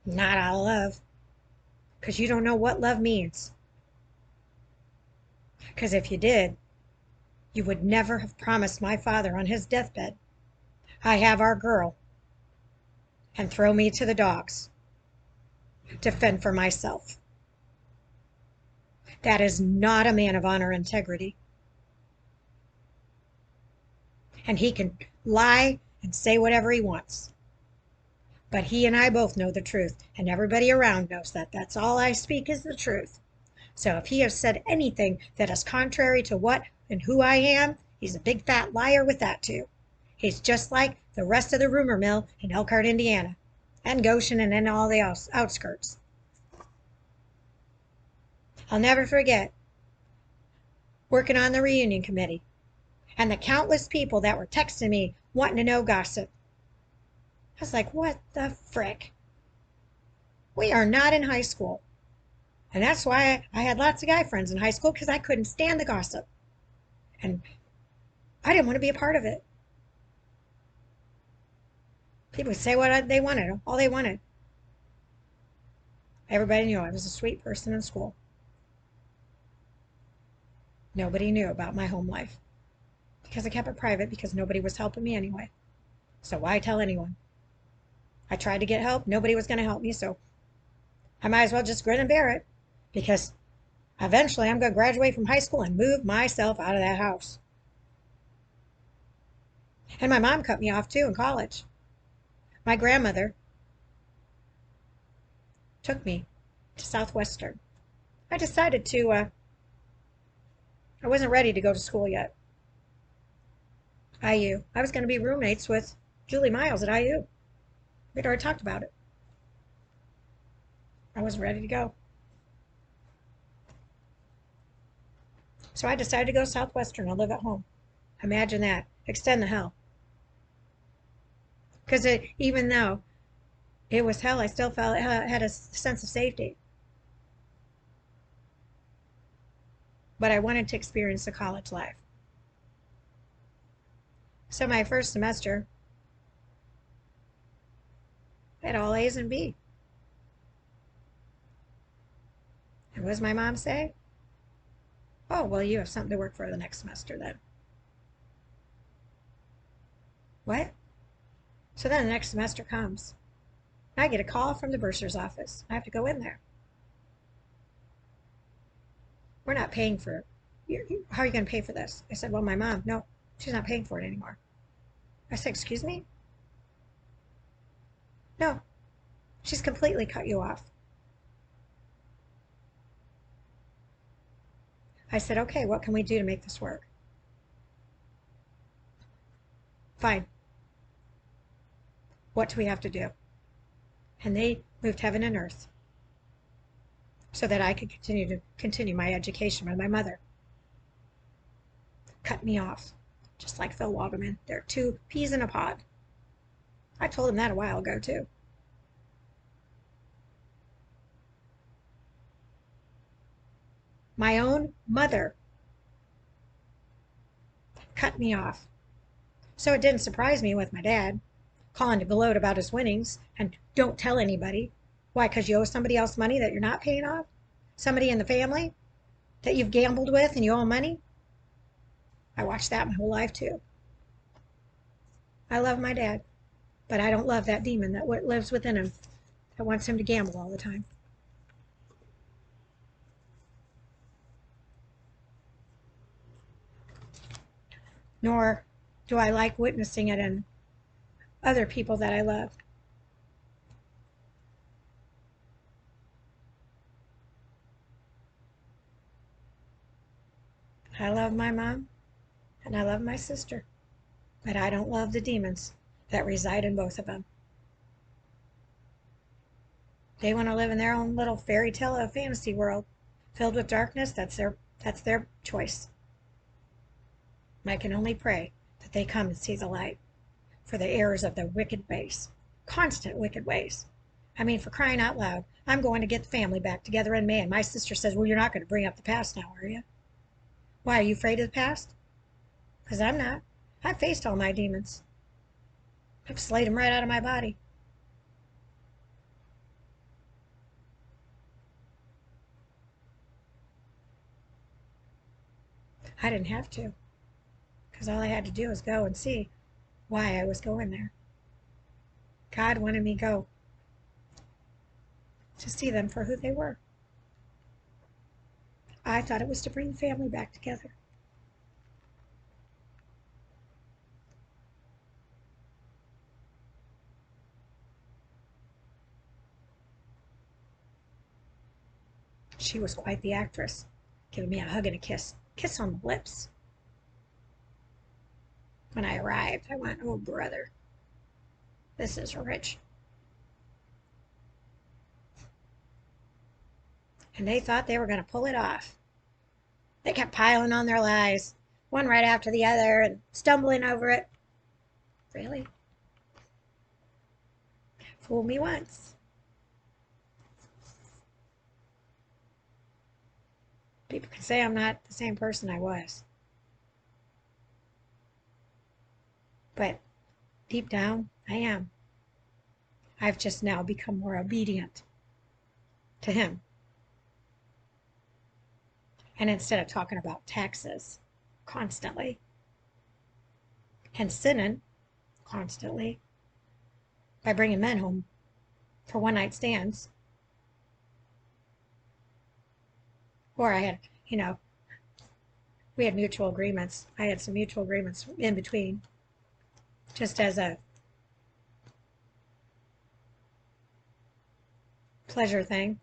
S1: not out of love, because you don't know what love means. Because if you did, you would never have promised my father on his deathbed, I have our girl, and throw me to the dogs to fend for myself. That is not a man of honor and integrity. And he can lie and say whatever he wants. But he and I both know the truth, and everybody around knows that. That's all I speak is the truth. So if he has said anything that is contrary to what and who I am, he's a big fat liar with that too. He's just like the rest of the rumor mill in Elkhart, Indiana, and Goshen and in all the outskirts. I'll never forget working on the reunion committee and the countless people that were texting me wanting to know gossip. I was like, what the frick? We are not in high school. And that's why I had lots of guy friends in high school, because I couldn't stand the gossip. And I didn't want to be a part of it. People would say what they wanted, all they wanted. Everybody knew I was a sweet person in school. Nobody knew about my home life because I kept it private, because nobody was helping me anyway. So why tell anyone? I tried to get help. Nobody was going to help me, so I might as well just grin and bear it, because eventually I'm going to graduate from high school and move myself out of that house. And my mom cut me off too in college. My grandmother took me to Southwestern. I decided to, I wasn't ready to go to school yet. IU. I was going to be roommates with Julie Miles at IU. We'd already talked about it. I wasn't ready to go. So I decided to go Southwestern and live at home. Imagine that. Extend the hell. Because even though it was hell, I still felt had a sense of safety. But I wanted to experience the college life. So my first semester, I had all A's and B. And what does my mom say? Oh, well, you have something to work for the next semester then. What? So then the next semester comes. I get a call from the bursar's office. I have to go in there. We're not paying for it. How are you going to pay for this? I said, well, my mom, no, she's not paying for it anymore. I said, excuse me? No, she's completely cut you off. I said, okay, what can we do to make this work? Fine. What do we have to do? And they moved heaven and earth so that I could continue my education with my mother. Cut me off, just like Phil Waterman. They're two peas in a pod. I told him that a while ago, too. My own mother cut me off. So it didn't surprise me with my dad calling to gloat about his winnings and don't tell anybody. Why? Because you owe somebody else money that you're not paying off? Somebody in the family that you've gambled with and you owe money? I watched that my whole life too. I love my dad, but I don't love that demon that lives within him that wants him to gamble all the time. Nor do I like witnessing it in other people that I love. I love my mom and I love my sister, but I don't love the demons that reside in both of them. They want to live in their own little fairy tale of fantasy world filled with darkness. That's their choice. I can only pray that they come and see the light for the errors of their wicked ways, constant wicked ways. I mean, for crying out loud, I'm going to get the family back together in May, and my sister says, well, you're not going to bring up the past now, are you? Why, are you afraid of the past? Because I'm not. I've faced all my demons. I've slayed them right out of my body. I didn't have to, because all I had to do was go and see why I was going there. God wanted me to go to see them for who they were. I thought it was to bring the family back together. She was quite the actress, giving me a hug and a kiss on the lips. When I arrived, I went, oh, brother, this is rich. And they thought they were going to pull it off. They kept piling on their lies, one right after the other, and stumbling over it. Really? Fool me once. People can say I'm not the same person I was. But deep down, I am. I've just now become more obedient to him. And instead of talking about taxes constantly and sinning constantly by bringing men home for one night stands, or I had, we had mutual agreements. I had some mutual agreements in between, just as a pleasure thing,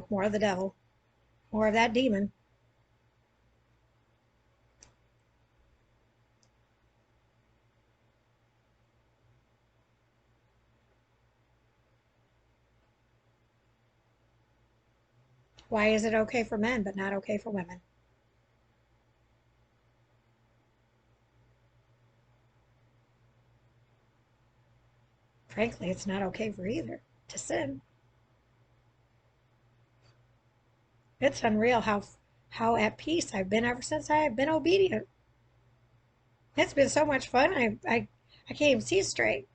S1: more of the devil, more of that demon. Why is it okay for men but not okay for women? Frankly, it's not okay for either to sin. It's unreal how at peace I've been ever since I have been obedient. It's been so much fun. I can't even see straight.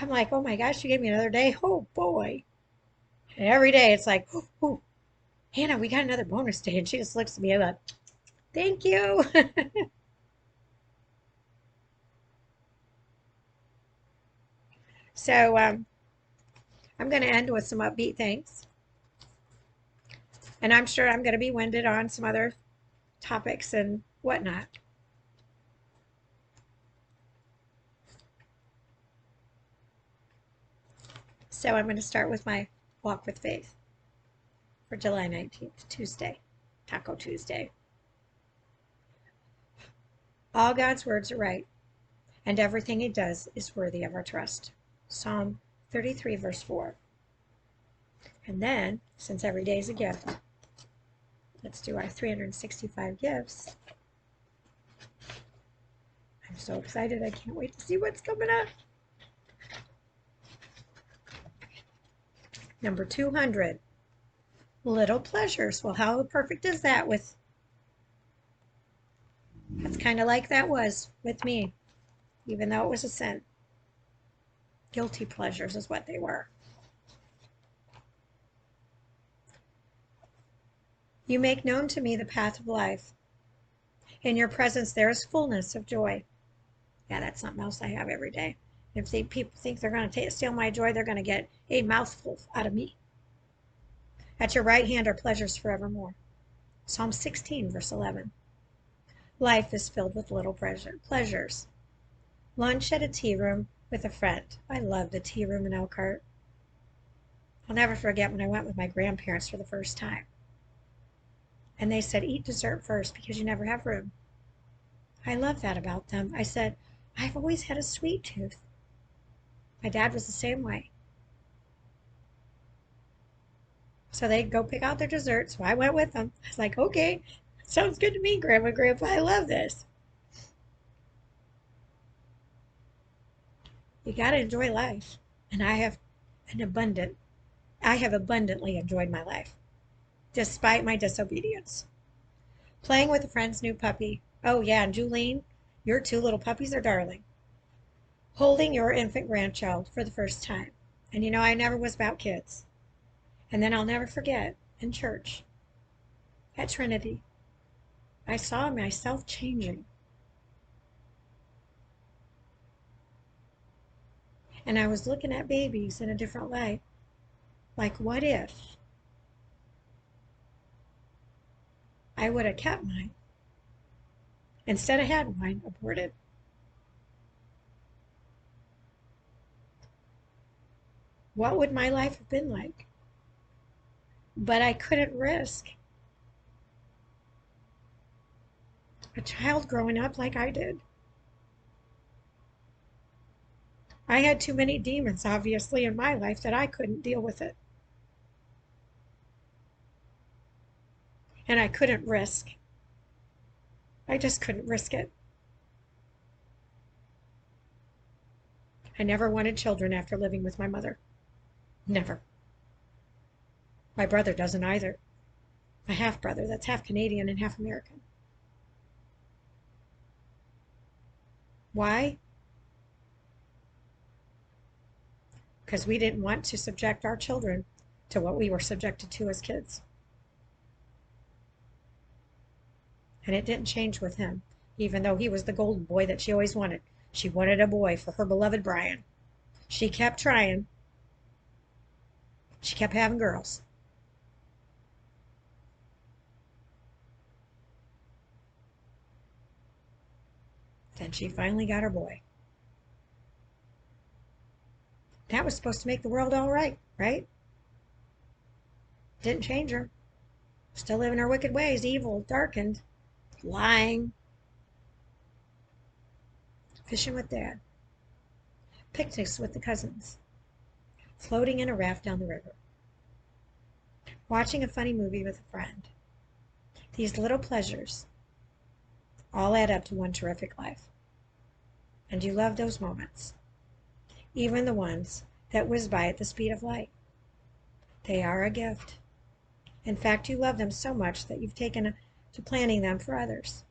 S1: I'm like, oh my gosh, you gave me another day. Oh boy. And every day it's like, oh, Hannah, we got another bonus day. And she just looks at me like, thank you. So I'm going to end with some upbeat things. And I'm sure I'm going to be winded on some other topics and whatnot. So I'm going to start with my walk with faith for July 19th, Tuesday, Taco Tuesday. All God's words are right, and everything he does is worthy of our trust. Psalm 33, verse 4. And then, since every day is a gift, let's do our 365 gifts. I'm so excited. I can't wait to see what's coming up. Number 200, little pleasures. Well, how perfect is that with, that's kind of like that was with me, even though it was a sin. Guilty pleasures is what they were. You make known to me the path of life. In your presence there is fullness of joy. Yeah, that's something else I have every day. If people think they're going to steal my joy, they're going to get a mouthful out of me. At your right hand are pleasures forevermore. Psalm 16, verse 11. Life is filled with little pleasures. Lunch at a tea room with a friend. I love the tea room in Elkhart. I'll never forget when I went with my grandparents for the first time. And they said, eat dessert first because you never have room. I love that about them. I said, I've always had a sweet tooth. My dad was the same way. So they'd go pick out their dessert, so I went with them. I was like, okay, sounds good to me, Grandma and Grandpa. I love this. You got to enjoy life. And I have abundantly enjoyed my life, despite my disobedience. Playing with a friend's new puppy. Oh yeah, and Julene, your two little puppies are darling. Holding your infant grandchild for the first time. And I never was about kids. And then I'll never forget, in church, at Trinity, I saw myself changing. And I was looking at babies in a different light. Like, what if? I would have kept mine. Instead of had mine aborted. What would my life have been like? But I couldn't risk a child growing up like I did. I had too many demons, obviously, in my life that I couldn't deal with it. And I couldn't risk. I just couldn't risk it. I never wanted children after living with my mother. Never. My brother doesn't either. A half brother that's half Canadian and half American. Why? Because we didn't want to subject our children to what we were subjected to as kids. And it didn't change with him, even though he was the golden boy that she always wanted. She wanted a boy for her beloved Brian. She kept trying. She kept having girls. Then she finally got her boy. That was supposed to make the world all right, right? Didn't change her. Still living her wicked ways, evil, darkened, lying. Fishing with Dad. Picnics with the cousins. Floating in a raft down the river. Watching a funny movie with a friend. These little pleasures all add up to one terrific life. And you love those moments, even the ones that whiz by at the speed of light. They are a gift. In fact, you love them so much that you've taken to planning them for others.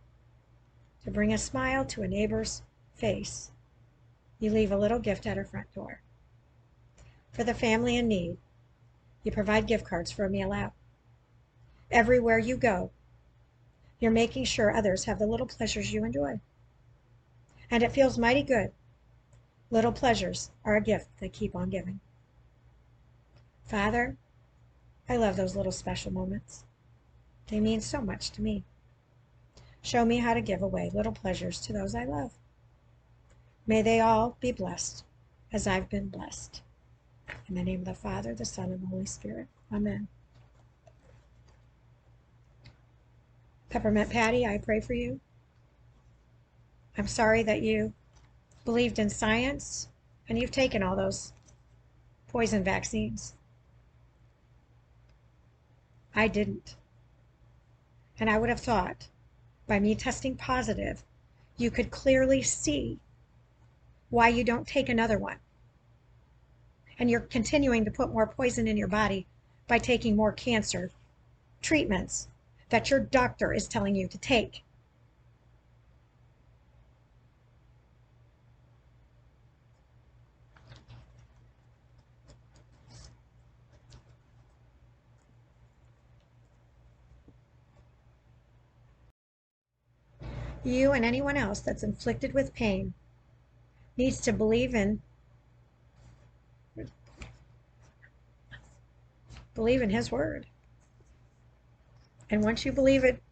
S1: To bring a smile to a neighbor's face, you leave a little gift at her front door. For the family in need, you provide gift cards for a meal out. Everywhere you go, you're making sure others have the little pleasures you enjoy. And it feels mighty good. Little pleasures are a gift that keep on giving. Father, I love those little special moments. They mean so much to me. Show me how to give away little pleasures to those I love. May they all be blessed as I've been blessed. In the name of the Father, the Son, and the Holy Spirit. Amen. Peppermint Patty, I pray for you. I'm sorry that you believed in science and you've taken all those poison vaccines. I didn't. And I would have thought, by me testing positive, you could clearly see why you don't take another one. And you're continuing to put more poison in your body by taking more cancer treatments that your doctor is telling you to take. You and anyone else that's inflicted with pain needs to believe in his word. And once you believe it,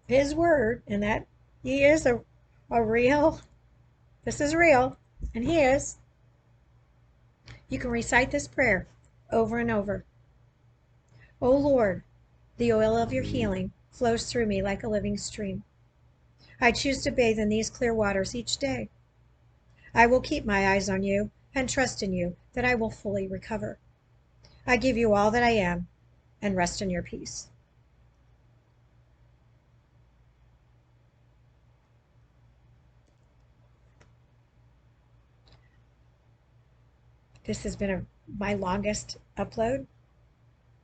S1: his word, and that he is a real, this is real, and he is, you can recite this prayer over and over. O Lord, the oil of your healing flows through me like a living stream. I choose to bathe in these clear waters each day. I will keep my eyes on you and trust in you that I will fully recover. I give you all that I am and rest in your peace. This has been my longest upload.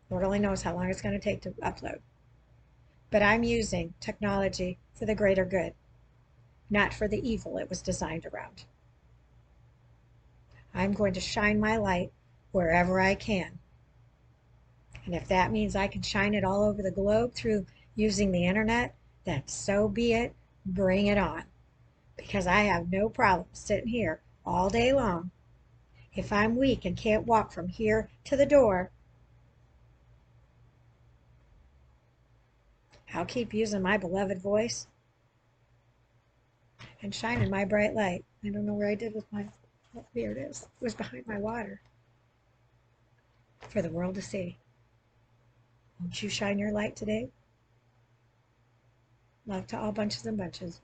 S1: Lord only knows how long it's going to take to upload. But I'm using technology for the greater good, not for the evil it was designed around. I'm going to shine my light wherever I can. And if that means I can shine it all over the globe through using the internet, then so be it. Bring it on. Because I have no problem sitting here all day long. If I'm weak and can't walk from here to the door, I'll keep using my beloved voice and shining my bright light. I don't know where I did with my, oh, there it is. It was behind my water for the world to see. Won't you shine your light today? Love to all bunches and bunches.